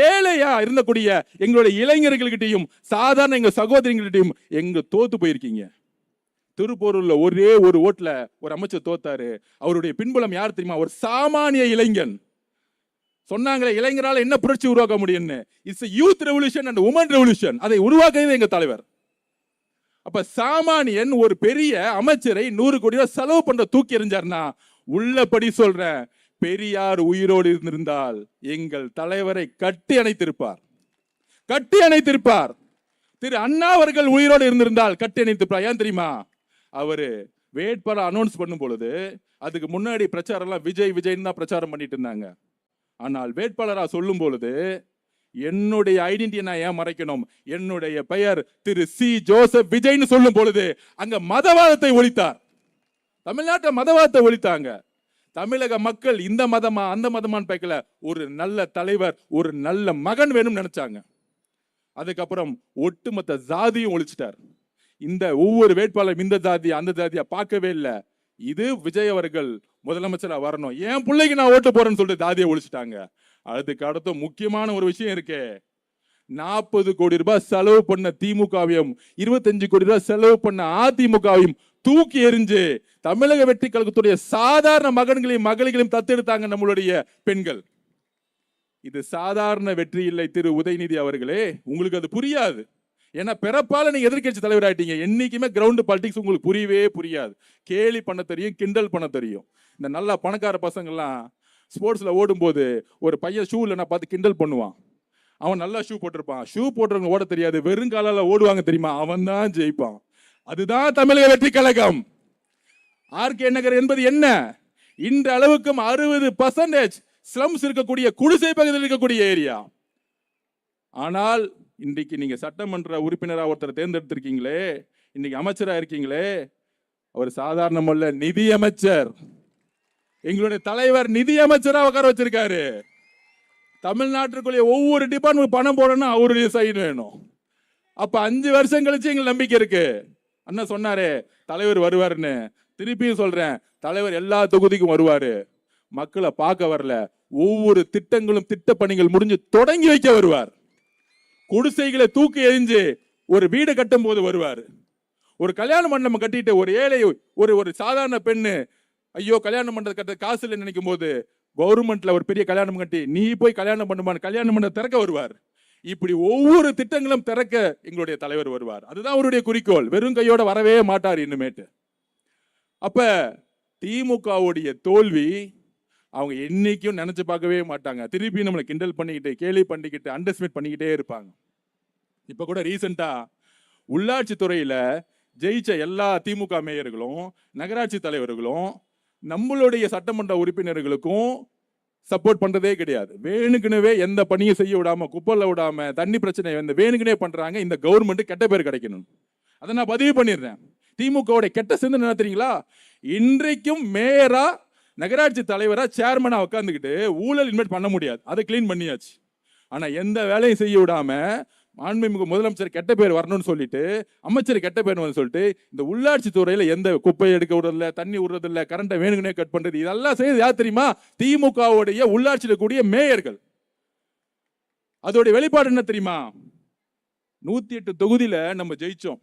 [SPEAKER 1] ஏழையா இருந்தக்கூடிய எங்களுடைய இளைஞர்கள்கிட்டையும் சாதாரண எங்க சகோதரிகள்கிட்டையும் எங்க தோத்து போயிருக்கீங்க. திருப்பூர்ல ஒரே ஒரு ஓட்டுல ஒரு அமைச்சர் தோத்தாரு. அவருடைய பின்புலம் யார் தெரியுமா? ஒரு சாமானிய இளைஞன். சொன்னாங்களே இளைஞரால என்ன புரட்சி உருவாக்க முடியும்னு. It's youth revolution and women revolution. அதை உருவாக்குறது எங்க தலைவர். அப்ப சாமானியன் ஒரு பெரிய அமைச்சரை 100 கோடி ரூபாய் செலவு பண்ற தூக்கி எறிஞ்சார்னா, உள்ளபடி சொல்றேன், பெரியார் உயிரோடு இருந்திருந்தால் எங்கள் தலைவரை கட்டி அணைத்திருப்பார். கட்டி அணைத்திருப்பார். திரு அண்ணா அவர்கள் உயிரோடு இருந்திருந்தால் கட்டி அணைத்திருப்பார். ஏன் தெரியுமா? அவரு வேட்பாளர் அனௌன்ஸ் பண்ணும் பொழுது அதுக்கு முன்னாடி பிரச்சாரம் எல்லாம் விஜய் விஜய்னு தான் பிரச்சாரம் பண்ணிட்டு இருந்தாங்க. ஆனால் வேட்பாளரா சொல்லும் பொழுது என்னுடைய ஐடென்டிட்டியை நான் ஏன் மறைக்கணும்? என்னுடைய பெயர் திரு சி ஜோசப் விஜய்னு சொல்லும் பொழுது அங்க மதவாதத்தை ஒழித்தார். தமிழ்நாட்டில் மதவாதத்தை ஒழித்தாங்க. தமிழக மக்கள் இந்த மதமா அந்த மதமான்னு பார்க்கல, ஒரு நல்ல தலைவர், ஒரு நல்ல மகன் வேணும்னு நினைச்சாங்க. அதுக்கப்புறம் ஒட்டுமொத்த ஜாதியும் ஒழிச்சிட்டார். இந்த ஒவ்வொரு வேட்பாளரும் இந்த ஜாதியா அந்த ஜாதியா பார்க்கவே இல்லை. இது விஜய் அவர்கள் முதலமைச்சரா வரணும், என் பிள்ளைக்கு நான் ஓட்டு போறேன்னு சொல்லிட்டு ஜாதியை ஒழிச்சிட்டாங்க. அதுக்கு அடுத்த முக்கியமான ஒரு விஷயம் இருக்கு. 40 கோடி ரூபாய் செலவு பண்ண திமுகவையும் 25 கோடி ரூபாய் செலவு பண்ண அதிமுகவையும் தூக்கி எறிஞ்சு தமிழக வெற்றி கழகத்துடைய சாதாரண மகன்களையும் மகள்களையும் தத்தெடுத்தாங்க நம்மளுடைய பெண்கள். இது சாதாரண வெற்றி இல்லை திரு உதயநிதி அவர்களே. உங்களுக்கு அது புரியாது. ஏன்னா பிறப்பால நீங்க எதிர்கட்சி தலைவர் ஆயிட்டீங்க. என்னைக்குமே கிரவுண்ட் பாலிடிக்ஸ் உங்களுக்கு புரியவே புரியாது. கேலி பண்ண தெரியும், கிண்டல் பண்ண தெரியும். இந்த நல்ல பணக்கார பசங்கள்லாம் ஸ்போர்ட்ஸ்ல ஓடும் போது ஒரு பையன் ஷூ இல்லைன்னா பார்த்து கிண்டல் பண்ணுவான். அவன் நல்லா ஷூ போட்டிருப்பான். ஷூ போட்டுறவங்க ஓட தெரியாது, வெறும் காலால ஓடுவாங்க தெரியுமா, அவன் தான் ஜெயிப்பான். அதுதான் தமிழக வெற்றி கழகம். ஆர்கே நகர் என்பது என்ன? இந்த அளவுக்கும் 60% ஸ்லம்ஸ் இருக்கக்கூடிய குடிசை பகுதியில் இருக்கக்கூடிய ஏரியா. ஆனால் இன்றைக்கு நீங்க சட்டமன்ற உறுப்பினராக ஒருத்தர் தேர்ந்தெடுத்திருக்கீங்களே, இன்னைக்கு அமைச்சராக இருக்கீங்களே, அவர் சாதாரணமல்ல, நிதி அமைச்சர். எங்களுடைய தலைவர் நிதி அமைச்சராக உட்கார வச்சிருக்காரு. தமிழ்நாட்டிற்குள்ளே ஒவ்வொரு டிபார்ட்மெண்ட் பணம் போடணும், அவருடைய சைன் வேணும். அப்ப 5 வருஷம் கழிச்சு எங்களுக்கு நம்பிக்கை இருக்கு. அண்ணா சொன்னாரு தலைவர் வருவாருன்னு. திருப்பியும் சொல்றேன், தலைவர் எல்லா தொகுதிக்கும் வருவாரு. மக்களை பார்க்க வரல, ஒவ்வொரு திட்டங்களும் திட்ட பணிகள் முடிஞ்சு தொடங்கி வைக்க வருவார். குடிசைகளை தூக்கி எறிஞ்சு ஒரு வீடு கட்டும் போது வருவார். ஒரு கல்யாண மண்டபம் கட்டிட்டு ஒரு ஏழை ஒரு சாதாரண பெண்ணு ஐயோ கல்யாணம் பண்றது கட்ட காசு இல்லைன்னு நினைக்கும் போது கவர்மெண்ட்ல ஒரு பெரிய கல்யாணம் கட்டி நீ போய் கல்யாணம் பண்ணுமான்னு கல்யாண மண்டபம் திறக்க வருவார். இப்படி ஒவ்வொரு திட்டங்களும் திறக்க எங்களுடைய தலைவர் வருவார். அதுதான் அவருடைய குறிக்கோள். வெறும் கையோட வரவே மாட்டார் இன்னுமேட்டு. அப்ப திமுகவுடைய தோல்வி அவங்க என்னைக்கும் நினைச்சு பார்க்கவே மாட்டாங்க. திருப்பி நம்மளை கிண்டல் பண்ணிக்கிட்டு கேலி பண்ணிக்கிட்டு அண்டர்ஸ்டிமேட் பண்ணிக்கிட்டே இருப்பாங்க. இப்ப கூட ரீசெண்டா உள்ளாட்சி துறையில ஜெயிச்ச எல்லா திமுக மேயர்களும் நகராட்சி தலைவர்களும் நம்மளுடைய சட்டமன்ற உறுப்பினர்களுக்கும் சப்போர்ட் பண்றதே கிடையாது. வேணுக்குனவே எந்த பணியும் செய்ய விடாம, குப்பைல விடாம, தண்ணி பிரச்சனை வேணுக்குனே பண்றாங்க. இந்த கவர்மெண்ட் கெட்ட பேர் கிடைக்கணும். அதை நான் பதிவு பண்ணிடுறேன். திமுக கெட்ட சிந்தனை என்ன தெரியுங்களா? இன்றைக்கும் மேயரா நகராட்சி தலைவரா சேர்மனா உட்காந்துக்கிட்டு ஊழல் இன்வெஸ்ட் பண்ண முடியாது, அதை கிளீன் பண்ணியாச்சு. ஆனா எந்த வேலையும் செய்ய விடாம மாண்புமிகு முதலமைச்சர் கெட்ட பேர் வரணும்னு சொல்லிட்டு, அமைச்சர் கெட்ட பேர் சொல்லிட்டு இந்த உள்ளாட்சி துறையில எந்த குப்பையை எடுக்க விடுறதில்ல, தண்ணி விடுறது இல்ல, கரண்ட்டை வேணுங்கனே கட் பண்றது, இதெல்லாம் செய்யுது யார் தெரியுமா? திமுகவுடைய உள்ளாட்சியில் கூடிய மேயர்கள். அதோட வெளிப்பாடு என்ன தெரியுமா? 108 தொகுதியில நம்ம ஜெயிச்சோம்.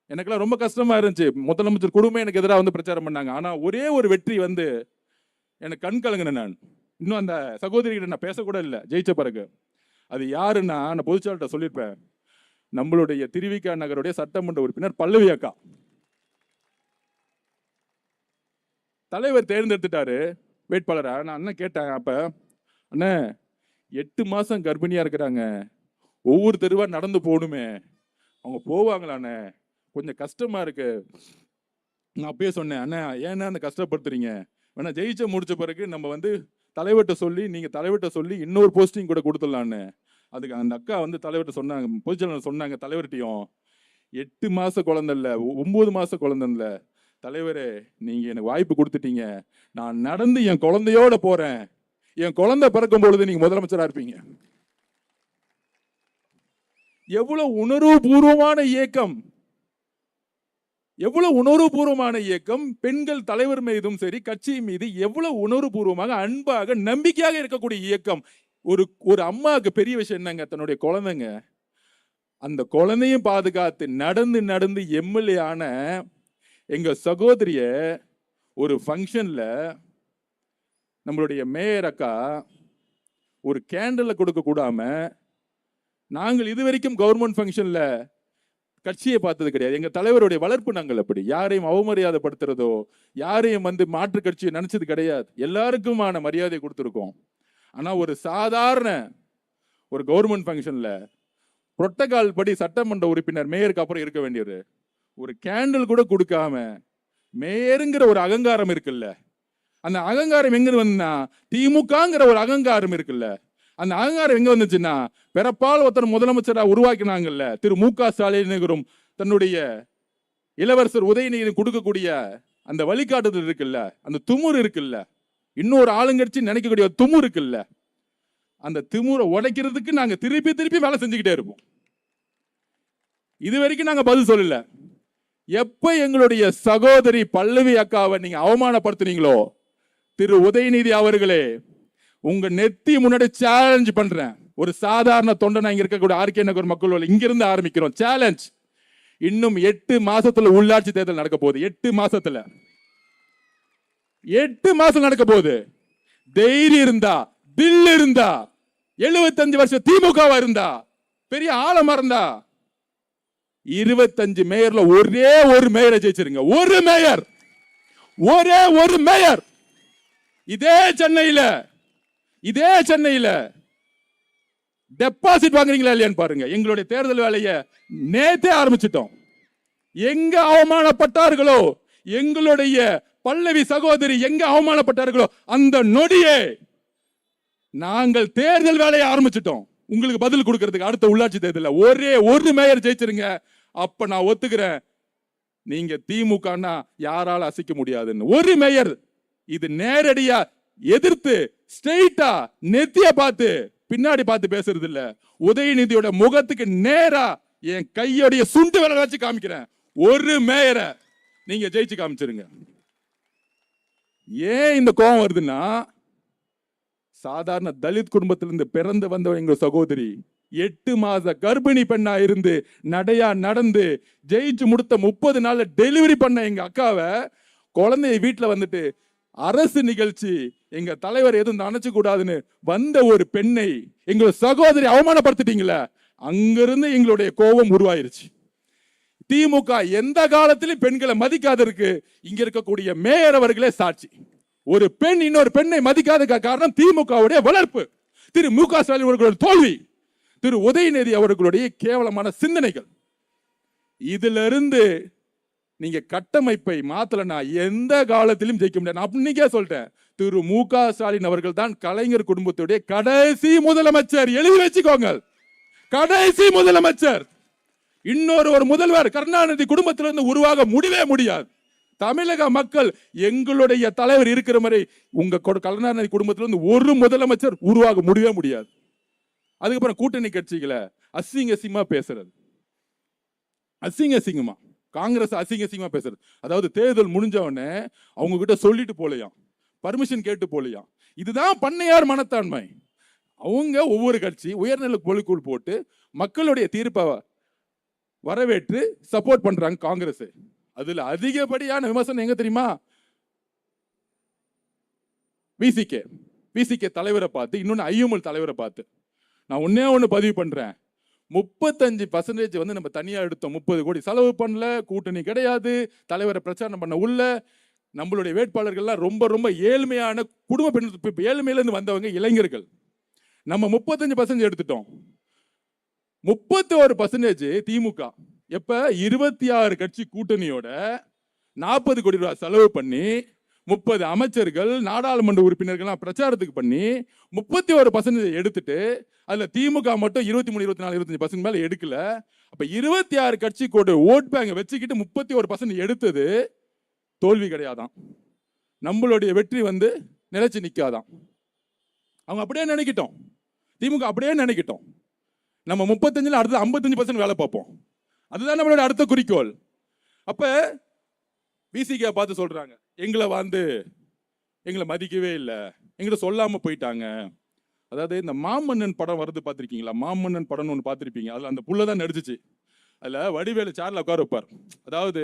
[SPEAKER 1] எனக்கெல்லாம் ரொம்ப கஷ்டமா இருந்துச்சு. முதலமைச்சர் குடும்பம் எனக்கு எதிராக வந்து பிரச்சாரம் பண்ணாங்க. ஆனா ஒரே ஒரு வெற்றி வந்து எனக்கு கண் கலங்கினேன். நான் இன்னும் அந்த சகோதரிகிட்ட நான் பேசக்கூட இல்லை ஜெயிச்ச பிறகு. அது யாருன்னா, நான் பொதுச்சாளர்கிட்ட சொல்லியிருப்பேன், நம்மளுடைய திருவிக நகருடைய சட்டமன்ற உறுப்பினர் பல்லவி அக்கா. தலைவர் தேர்ந்தெடுத்துட்டாரு வேட்பாளரா. நான் அண்ணன் கேட்டேன், அப்ப அண்ணே 8 மாசம் கர்ப்பிணியா இருக்கிறாங்க, ஒவ்வொரு தெருவா நடந்து போகணுமே, அவங்க போவாங்களாண்ணே, கொஞ்சம் கஷ்டமா இருக்கு. நான் அப்பயே சொன்னேன், அண்ணா ஏன்னா அந்த கஷ்டப்படுத்துறீங்க, வேணா ஜெயிச்ச முடிச்ச பிறகு நம்ம வந்து தலைவர்கிட்ட சொல்லி, நீங்க தலைவர்கிட்ட சொல்லி இன்னொரு போஸ்டிங் கூட கொடுத்துடலான்னு. அதுக்கு அந்த அக்கா வந்து தலைவர்கிட்ட சொன்னாங்க, பொதுச்செயலாளர் சொன்னாங்க தலைவர்கிட்டையும், 8 மாச குழந்தை இல்ல, 9 மாச குழந்தை இல்ல, தலைவரே நீங்க எனக்கு வாய்ப்பு கொடுத்துட்டீங்க, நான் நடந்து என் குழந்தையோட போறேன், என் குழந்தை பிறக்கும் பொழுது நீங்க முதலமைச்சரா இருப்பீங்க. எவ்வளவு உணர்வு பூர்வமான இயக்கம். எவ்வளவு உணர்வுபூர்வமான இயக்கம், பெண்கள் தலைவர் மீதும் சரி கட்சி மீது எவ்வளவு உணர்வுபூர்வமாக அன்பாக நம்பிக்கையாக இருக்கக்கூடிய இயக்கம். ஒரு ஒரு அம்மாவுக்கு பெரிய விஷயம் என்னங்க, தன்னுடைய குழந்தைங்க, அந்த குழந்தையும் பாதுகாத்து நடந்து நடந்து எம்எல்ஏ ஆன எங்க சகோதரிய ஒரு ஃபங்க்ஷன்ல நம்மளுடைய மேயர் அக்கா ஒரு கேண்டல கொடுக்க கூடாம, நாங்கள் இதுவரைக்கும் கவர்மெண்ட் ஃபங்க்ஷன்ல கட்சியை பார்த்தது கிடையாது. எங்க தலைவருடைய வளர்ப்பு நாங்கள் அப்படி யாரையும் அவமரியாதைப்படுத்துறதோ யாரையும் மாற்று கட்சியை நினைச்சது கிடையாது. எல்லாருக்குமான மரியாதை கொடுத்துருக்கோம். ஆனா ஒரு சாதாரண ஒரு கவர்மெண்ட் ஃபங்க்ஷன்ல புரோட்டோகால் படி சட்டமன்ற உறுப்பினர் மேயருக்கு அப்புறம் இருக்க வேண்டியது ஒரு கேண்டில் கூட கொடுக்காம, மேயருங்கிற ஒரு அகங்காரம் இருக்குல்ல, அந்த அகங்காரம் எங்க வந்தா திமுகங்கிற ஒரு அகங்காரம் இருக்குல்ல, அந்த அகங்காரம் எங்க வந்துச்சுன்னா பிறப்பால் ஒருத்தர் முதலமைச்சரா உருவாக்கினாங்கல்ல திரு மு.க. ஸ்டாலின் தன்னுடைய இளவரசர் உதயநிதி கொடுக்கக்கூடிய அந்த வழிகாட்டுதல் இருக்குல்ல, அந்த துமுறு இருக்குல்ல, இன்னொரு ஆளுங்கட்சி நினைக்கக்கூடிய துமுறு இருக்குல்ல, அந்த திமுறை உடைக்கிறதுக்கு நாங்க திருப்பி திருப்பி வேலை செஞ்சுக்கிட்டே இருப்போம். இது வரைக்கும் நாங்க பதில் சொல்லல. எப்ப எங்களுடைய சகோதரி பல்லவி அக்காவை நீங்க அவமானப்படுத்துனீங்களோ, திரு உதயநிதி அவர்களே, உங்க நெத்தி முன்னாடி சேலஞ்ச் பண்றேன். ஒரு சாதாரண தொண்டனா இங்க இருக்கக்கூடிய ஆர்கே நகர் மக்கள் இங்க இருந்து ஆரம்பிக்கிறோம் சேலஞ்ச். இன்னும் 8 மாசத்துல உள்ளாட்சி தேர்தல் நடக்க போகுது. 8 மாசத்துல 8 மாசம் நடக்க போகுது. தைரியம் இருந்தா, தில் இருந்தா, 75 வருஷம் திமுகவா இருந்தா, பெரிய ஆழமா இருந்தா 25 மேயர்ல ஒரே ஒரு மேயரை ஜெயிச்சிருங்க. ஒரு மேயர், ஒரே ஒரு மேயர். இதே சென்னையில டெபாசிட் வாங்குறீங்களா இல்லையான்னு பாருங்க. எங்களுடைய தேர்தல் வேலையை நேத்தே ஆரம்பிச்சிட்டோம். எங்க அவமானப்பட்டார்களோ, எங்களுடைய பல்லவி சகோதரி எங்க அவமானப்பட்டார்களோ அந்த நொடியே நாங்கள் தேர்தல் வேலையை ஆரம்பிச்சிட்டோம். உங்களுக்கு பதில் கொடுக்கிறதுக்கு அடுத்த உள்ளாட்சி தேர்தலில் ஒரே ஒரு மேயர் ஜெயிச்சிருங்க. அப்ப நான் ஒத்துக்கிறேன், நீங்க திமுகனா யாரால அசைக்க முடியாதுன்னு. ஒரு மேயர். இது நேரடியா எதிர்த்து ஸ்ட்ரெயிட்டா நெத்திய பார்த்து பின்னாடி பார்த்து பேசுறது இல்ல. உதயநிதியோட முகத்துக்கு நேரா என் கையோடைய சுண்டு விரல் வச்சு காமிக்கிறேன். ஒரு மேயரை நீங்க ஜெயிச்சு காமிச்சிருங்க. ஏன் இந்த கோபம் வருதுன்னா, சாதாரண தலித் குடும்பத்திலிருந்து பிறந்து வந்த எங்க சகோதரி 8 மாத கர்ப்பிணி பெண்ணா இருந்து நடையா நடந்து ஜெயிச்சு முடித்த 30 நாள்ல டெலிவரி பண்ண எங்க அக்காவை குழந்தைய வீட்டுல அரசு நிகழ்ச்சி எங்க தலைவர் எதுவும் நினைச்சு கூடாதுன்னு வந்த ஒரு பெண்ணை எங்க சகோதரி அவமானப்படுத்திட்டீங்கள, அங்கிருந்து எங்களுடைய கோபம் உருவாயிருச்சு. திமுக எந்த காலத்திலும் பெண்களை மதிக்காதற்கு இங்க இருக்கக்கூடிய மேயர் அவர்களே சாட்சி. ஒரு பெண் இன்னொரு பெண்ணை மதிக்காத காரணம் திமுகவுடைய வளர்ப்பு, திரு மு.க. ஸ்டாலின் அவர்களுடைய தோல்வி, திரு உதயநிதி அவர்களுடைய கேவலமான சிந்தனைகள். இதுல இருந்து நீங்க கட்டமைப்பை மாத்தலனா எந்த காலத்திலும் ஜெயிக்க முடியாது. நான் இன்னைக்கே சொல்லிட்டேன், திரு மு.க. ஸ்டாலின் அவர்கள் தான் கலைஞர் குடும்பத்துடைய கடைசி முதலமைச்சர். எழுதி வச்சுக்கோங்க, கடைசி முதலமைச்சர். இன்னொரு முதல்வர் கருணாநிதி குடும்பத்திலிருந்து உருவாக முடியவே முடியாது. தமிழக மக்கள் எங்களுடைய தலைவர் இருக்கிற மாதிரி உங்க கருணாநிதி குடும்பத்திலிருந்து ஒரு முதலமைச்சர் உருவாக முடியவே முடியாது. அதுக்கப்புறம் கூட்டணி கட்சிகளை அசிங்கமா பேசுறது, அசிங்கமா காங்கிரஸ் அசிங்கமா பேசுறது. அதாவது தேர்தல் முடிஞ்ச உடனே அவங்க கிட்ட சொல்லிட்டு போலையாம், பர்மிஷன் கேட்டு போலையாம். இதுதான் பண்ணையார் மனத்தாண்மை. அவங்க ஒவ்வொரு கட்சி உயர்நிலை பொலிக்குள் போட்டு மக்களுடைய தீர்ப்பை வரவேற்று சப்போர்ட் பண்றாங்க காங்கிரஸ். அதுல அதிகப்படியான விமர்சனம் எங்க தெரியுமா? விசிகே தலைவரை பார்த்து, இன்னொன்னு ஐஎம்எல் தலைவரை பார்த்து. நான் ஒண்ணு பதிவு பண்றேன், 35% நம்ம தனியா எடுத்தோம். 30 கோடி செலவு பண்ணல, கூட்டணி கிடையாது, தலைவரை பிரச்சாரம் பண்ண உள்ள. நம்மளுடைய வேட்பாளர்கள்லாம் ரொம்ப ரொம்ப ஏழ்மையான குடும்ப பெண், ஏழ்மையில இருந்து வந்தவங்க, இளைஞர்கள். நம்ம 35% எடுத்துட்டோம். 31% திமுக. எப்ப 26 கட்சி கூட்டணியோட 40 கோடி ரூபாய் செலவு பண்ணி 30 அமைச்சர்கள் நாடாளுமன்ற உறுப்பினர்கள் பிரச்சாரத்துக்கு பண்ணி 31% எடுத்துட்டு, அதுல திமுக மட்டும் 23, 24, 25% மேல எடுக்கல. அப்ப 26 கட்சி கூட ஓட் பேங்க் வச்சுக்கிட்டு 31% எடுத்தது தோல்வி கிடையாதான். நம்மளுடைய வெற்றி நிலைச்சு நிக்காதான். அவங்க அப்படியே நினைக்கிட்டோம், திமுக அப்படியே நினைக்கிட்டோம். நம்ம 35ல அடுத்து 55% வேலை பார்ப்போம். அதுதான் நம்மளோட அடுத்த குறிக்கோள். அப்ப விசிகே பார்த்து சொல்றாங்க, எங்களை மதிக்கவே இல்லை, எங்களை சொல்லாம போயிட்டாங்க. அதாவது இந்த மாமன்னன் படம் வருது பார்த்துருக்கீங்களா? மாமன்னன் படம்னு ஒன்று பார்த்துருப்பீங்க. அதில் அந்த புள்ள தான் நடிச்சிச்சு. அதில் வடிவேலு சேர்ல உட்கார வைப்பார். அதாவது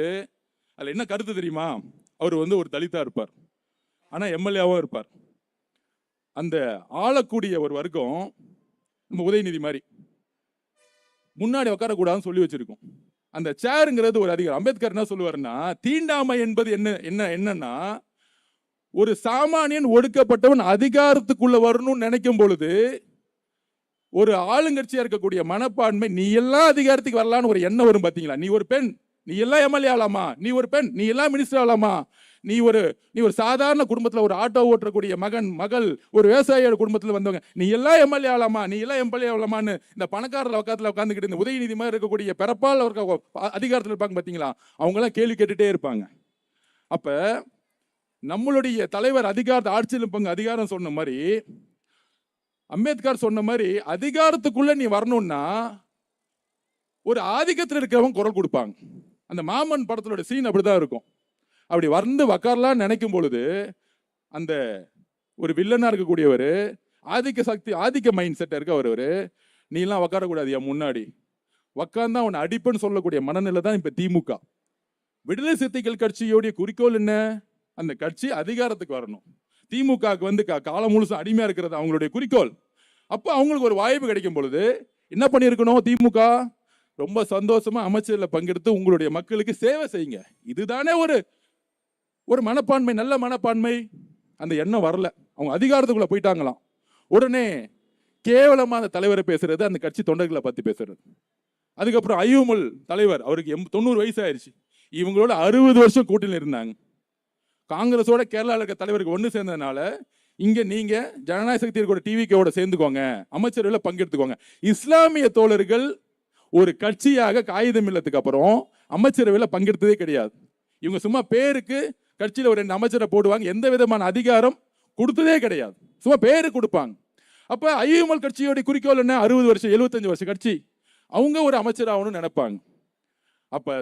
[SPEAKER 1] அதில் என்ன கருத்து தெரியுமா? அவர் ஒரு தலித்தா இருப்பார், ஆனால் எம்எல்ஏவாகவும் இருப்பார். அந்த ஆளக்கூடிய ஒரு வர்க்கம் நம்ம உதயநிதி மாதிரி முன்னாடி உட்காரக்கூடாதுன்னு சொல்லி வச்சிருக்கோம். அந்த சேருங்கிறது ஒரு அதிகாரம். அம்பேத்கர் என்ன சொல்லுவாருன்னா, தீண்டாமை என்பது என்னன்னா, ஒரு சாமானியன் ஒடுக்கப்பட்டவன் அதிகாரத்துக்குள்ள வரணும்னு நினைக்கும் பொழுது ஒரு ஆளுங்கட்சியா இருக்கக்கூடிய மனப்பான்மை, நீ எல்லாம் அதிகாரத்துக்கு வரலான்னு ஒரு எண்ணம் வரும். பாத்தீங்களா? நீ ஒரு பெண், நீ எல்லாம் எம்எல்ஏ ஆகலாமா? நீ ஒரு பெண், நீ எல்லாம் மினிஸ்டர் ஆகலாமா? நீ ஒரு சாதாரண குடும்பத்துல ஒரு ஆட்டோ ஓட்டக்கூடிய மகள், ஒரு விவசாயியோட குடும்பத்துல வந்தவங்க, நீ எல்லாம் எம்எல்ஏ ஆகலாமா? நீ எல்லாம் எம்எல்ஏ ஆகலாமான்னு இந்த பணக்காரர் உட்காந்துல உட்காந்துக்கிட்டு இந்த உதயநிதி மாதிரி இருக்கக்கூடிய பிறப்பால் அவருக்கு அதிகாரத்தில் இருப்பாங்க பாத்தீங்களா? அவங்க எல்லாம் கேள்வி கேட்டுட்டே இருப்பாங்க. அப்ப நம்மளுடைய தலைவர் ஆட்சியில் பங்கு அதிகாரம் சொன்ன மாதிரி, அம்பேத்கர் சொன்ன மாதிரி அதிகாரத்துக்குள்ள நீ வரணும்னா ஒரு ஆதிக்கத்தில் இருக்கிறவங்க குரல் கொடுப்பாங்க. அந்த மாமன் படத்தோட சீன் அப்படிதான் இருக்கும். அப்படி வந்து உக்காரலாம் நினைக்கும் பொழுது அந்த ஒரு வில்லனா இருக்கக்கூடியவர், ஆதிக்க மைண்ட் செட் இருக்க ஒருவர், நீ எல்லாம் உக்காரக்கூடாது, என் முன்னாடி உக்காந்தா அவனை அடிப்பன்னு சொல்லக்கூடிய மனநிலை தான் இப்ப திமுக. விடுதலை சிறுத்தைகள் கட்சியோடைய குறிக்கோள் என்ன? அந்த கட்சி அதிகாரத்துக்கு வரணும். திமுக காலம் முழுசும் அடிமையா இருக்கிறது அவங்களுடைய குறிக்கோள். அப்போ அவங்களுக்கு ஒரு வாய்ப்பு கிடைக்கும் பொழுது என்ன பண்ணியிருக்கணும்? திமுக ரொம்ப சந்தோஷமா அமைச்சர்ல பங்கெடுத்து உங்களுடைய மக்களுக்கு சேவை செய்யுங்க. இதுதானே ஒரு மனப்பான்மை, நல்ல மனப்பான்மை. அந்த எண்ணம் வரல. அவங்க அதிகாரத்துக்குள்ள போயிட்டாங்களாம். உடனே கேவலமா அந்த தலைவரை பேசுறது, அந்த கட்சி தொண்டர்களை பத்தி பேசுறது. அதுக்கப்புறம் ஐயூமல் தலைவர், அவருக்கு 90 வயசு ஆயிடுச்சு. இவங்களோட 60 வருஷம் கூட்டணியில் இருந்தாங்க. காங்கிரஸோட கேரளாவில் இருக்க தலைவருக்கு ஒன்று சேர்ந்ததுனால இங்க நீங்க ஜனநாயக சக்தி இருக்கிற டிவிக்கோட சேர்ந்துக்கோங்க, அமைச்சரவையில் பங்கெடுத்துக்கோங்க. இஸ்லாமிய தோழர்கள் ஒரு கட்சியாக காகிதம் இல்லத்துக்கு அப்புறம் அமைச்சரவையில் பங்கெடுத்ததே கிடையாது. இவங்க சும்மா பேருக்கு கட்சியில் ஒரு 2 அமைச்சரை போடுவாங்க, எந்த விதமான அதிகாரம் கொடுத்ததே கிடையாது, சும்மா பேரு கொடுப்பாங்க. அப்ப ஐஎம்எல் கட்சியோட குறிக்கோள் என்ன? 60 வருஷம் 75 வருஷம் கட்சி, அவங்க ஒரு அமைச்சர் ஆகணும்னு நினைப்பாங்க. அப்ப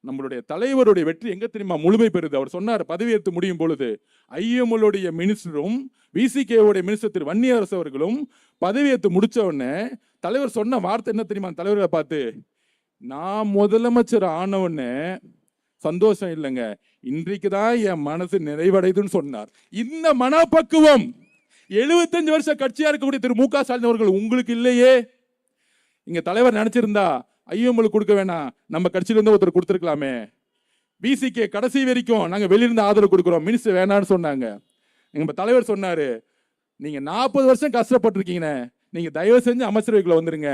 [SPEAKER 1] நம்மளுடைய தலைவருடைய வெற்றி எங்க தெரியுமா முழுமை பெறுது? அவர் சொன்னார், பதவியேற்று முடியும் பொழுது ஐஎம்எல்லுடைய மினிஸ்டரும் விசிகேவுடைய மினிஸ்டர் திரு வன்னியரசு அவர்களும் பதவியேற்று முடிச்ச உடனே தலைவர் சொன்ன வார்த்தை என்ன தெரியுமா? தலைவரை பார்த்து, நான் முதலமைச்சர் ஆனவுடனே சந்தோஷம் இல்லைங்க, இன்றைக்கு தான் என் மனசு நிறைவடைதுன்னு சொன்னார். இந்த மனப்பக்குவம் 75 வருஷம் கட்சியா இருக்கக்கூடிய திரு மு க ஸ்டாலின் அவர்கள் உங்களுக்கு இல்லையே. இங்க தலைவர் நினைச்சிருந்தா ஐஎம்எல் கொடுக்க வேணாம், நம்ம கட்சியில இருந்து ஒருத்தர் கொடுத்துருக்கலாமே. பிசிகே கடைசி வரைக்கும் நாங்க வெளியிருந்து ஆதரவு கொடுக்குறோம், மினிஸ்டர் வேணான்னு சொன்னாங்க. எங்க தலைவர் சொன்னாரு, நீங்க 40 வருஷம் கஷ்டப்பட்டிருக்கீங்க, நீங்க தயவு செஞ்சு அமைச்சரவைக்குள்ள வந்துருங்க.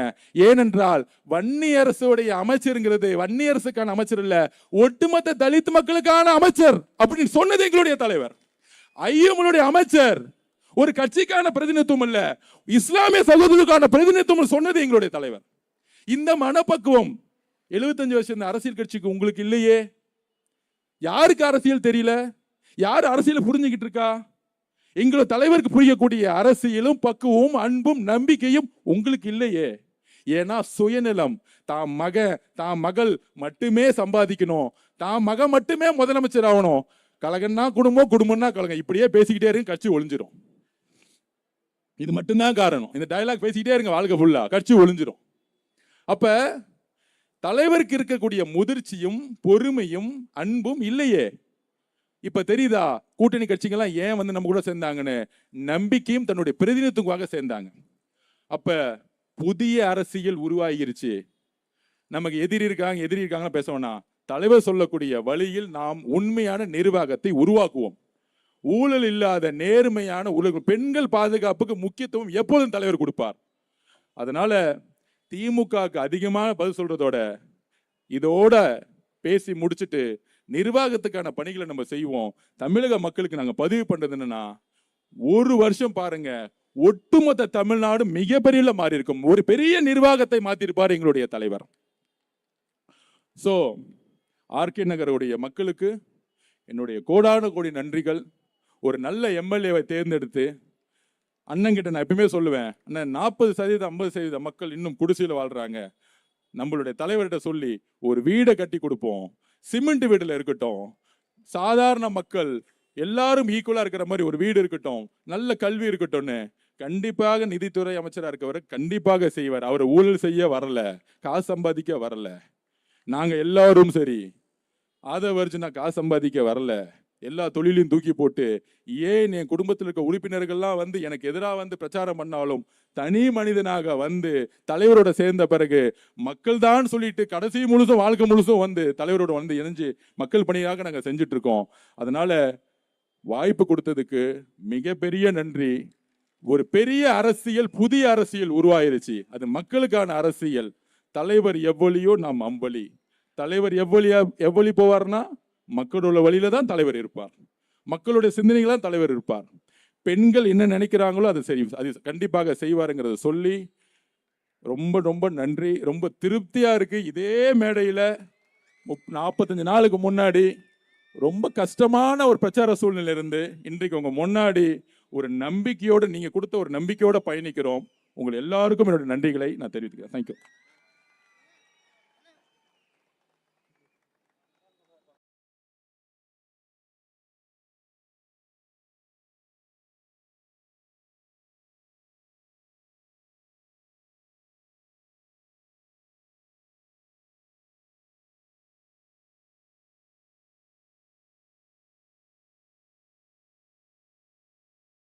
[SPEAKER 1] ஏனென்றால் வன்னியரசுடைய அமைச்சருங்கிறது வன்னியரசுக்கான அமைச்சர் இல்ல, ஒட்டுமொத்த தலித் மக்களுக்கான அமைச்சர் அப்படின்னு சொன்னது எங்களுடைய தலைவர். ஐஎம்எல்லுடைய அமைச்சர் ஒரு கட்சிக்கான பிரதிநிதித்துவம் இல்ல, இஸ்லாமிய சகோதரர்களுக்கான பிரதிநிதித்துவம் சொன்னது எங்களுடைய தலைவர். இந்த மனப்பக்குவம் 75 வருஷம் அரசியல் கட்சிக்கு உங்களுக்கு இல்லையே. யாருக்கு அரசியல் தெரியல? யார் அரசியல் புரிஞ்சுக்கிட்டு இருக்கா? எங்களோட தலைவருக்கு புரியக்கூடிய அரசியலும் பக்குவமும் அன்பும் நம்பிக்கையும் உங்களுக்கு இல்லையே. ஏன்னா சுயநலம், தாம் மகள் மட்டுமே சம்பாதிக்கணும், தாம் மகன் மட்டுமே முதலமைச்சர் ஆகணும், கழகம்னா குடும்பம், குடும்பம்னா கழகம், இப்படியே பேசிக்கிட்டே இருங்க, கட்சி ஒளிஞ்சிரும். இது மட்டும்தான் காரணம். இந்த டயலாக் பேசிக்கிட்டே இருங்க, வாழ்க்கை ஃபுல்லா கட்சி ஒளிஞ்சிரும். அப்ப தலைவருக்கு இருக்கக்கூடிய முதிர்ச்சியும் பொறுமையும் அன்பும் இல்லையே. இப்ப தெரியுதா கூட்டணி கட்சிகள்லாம் ஏன் நம்ம கூட சேர்ந்தாங்கன்னு? நம்பிக்கையும் தன்னுடைய பிரதிநிதித்துவமாக சேர்ந்தாங்க. அப்ப புதிய அரசியல் உருவாகிருச்சு. நமக்கு எதிரி இருக்காங்க பேசணும்னா தலைவர் சொல்லக்கூடிய வழியில் நாம் உண்மையான நிர்வாகத்தை உருவாக்குவோம். ஊழல் இல்லாத நேர்மையான உலகம், பெண்கள் பாதுகாப்புக்கு முக்கியத்துவம் எப்போதும் தலைவர் கொடுப்பார். அதனால திமுகவுக்கு அதிகமான பதில் சொல்றதோட இதோட பேசி முடிச்சுட்டு நிர்வாகத்துக்கான பணிகளை நம்ம செய்வோம். தமிழக மக்களுக்கு நாங்க பதிவு பண்றது என்னன்னா, 1 வருஷம் பாருங்க, ஒட்டுமொத்த தமிழ்நாடு மிகப்பெரிய மாறி இருக்கும். ஒரு பெரிய நிர்வாகத்தை மாத்திருப்பார் எங்களுடைய தலைவர். சோ ஆர்கே நகருடைய மக்களுக்கு என்னுடைய கோடான கோடி நன்றிகள். ஒரு நல்ல எம்எல்ஏவை தேர்ந்தெடுத்து, அண்ணங்கிட்ட நான் எப்பயுமே சொல்லுவேன், அண்ணன் 40% 50% மக்கள் இன்னும் குடிசையில் வாழ்றாங்க, நம்மளுடைய தலைவர்கிட்ட சொல்லி ஒரு வீடை கட்டி கொடுப்போம், சிமெண்ட் வீடுல இருக்கட்டும், சாதாரண மக்கள் எல்லாரும் ஈக்குவலா இருக்கிற மாதிரி ஒரு வீடு இருக்கட்டும், நல்ல கல்வி இருக்கட்டும்னு கண்டிப்பாக நிதித்துறை அமைச்சராக இருக்கவர் கண்டிப்பாக செய்வார். அவர் ஊழல் செய்ய வரல, காசு சம்பாதிக்க வரல. நாங்க எல்லாரும் சரி ஆதவர்ஜுனா காசு சம்பாதிக்க வரல. எல்லா தொழிலையும் தூக்கி போட்டு ஏன் என் குடும்பத்தில் இருக்க உறுப்பினர்கள்லாம் வந்து எனக்கு எதிராக வந்து பிரச்சாரம் பண்ணாலும் தனி மனிதனாக வந்து தலைவரோட சேர்ந்த பிறகு மக்கள் தான் சொல்லிட்டு கடைசி முழுசும் வாழ்க்கை முழுசும் வந்து தலைவரோட வந்து இணைஞ்சு மக்கள் பணியாக நாங்கள் செஞ்சுட்டு இருக்கோம். அதனால வாய்ப்பு கொடுத்ததுக்கு மிகப்பெரிய நன்றி. ஒரு பெரிய அரசியல், புதிய அரசியல் உருவாயிருச்சு. அது மக்களுக்கான அரசியல். தலைவர் எவ்வளியோ நாம் அம்பளி. தலைவர் எவ்வளி போவார்னா மக்களோட வழியில தான் தலைவர் இருப்பார். மக்களுடைய சிந்தனைகள் தான் தலைவர் இருப்பார். பெண்கள் என்ன நினைக்கிறாங்களோ அதை அது கண்டிப்பாக செய்வாருங்கிறத சொல்லி ரொம்ப ரொம்ப நன்றி. ரொம்ப திருப்தியா இருக்கு. இதே மேடையில 45 நாளுக்கு முன்னாடி ரொம்ப கஷ்டமான ஒரு பிரச்சார சூழ்நிலை இருந்து இன்றைக்கு உங்க முன்னாடி ஒரு நம்பிக்கையோட, நீங்க கொடுத்த ஒரு நம்பிக்கையோட பயணிக்கிறோம். உங்கள் எல்லாருக்கும் என்னோட நன்றிகளை நான் தெரிவித்துக்கிறேன். தேங்க்யூ.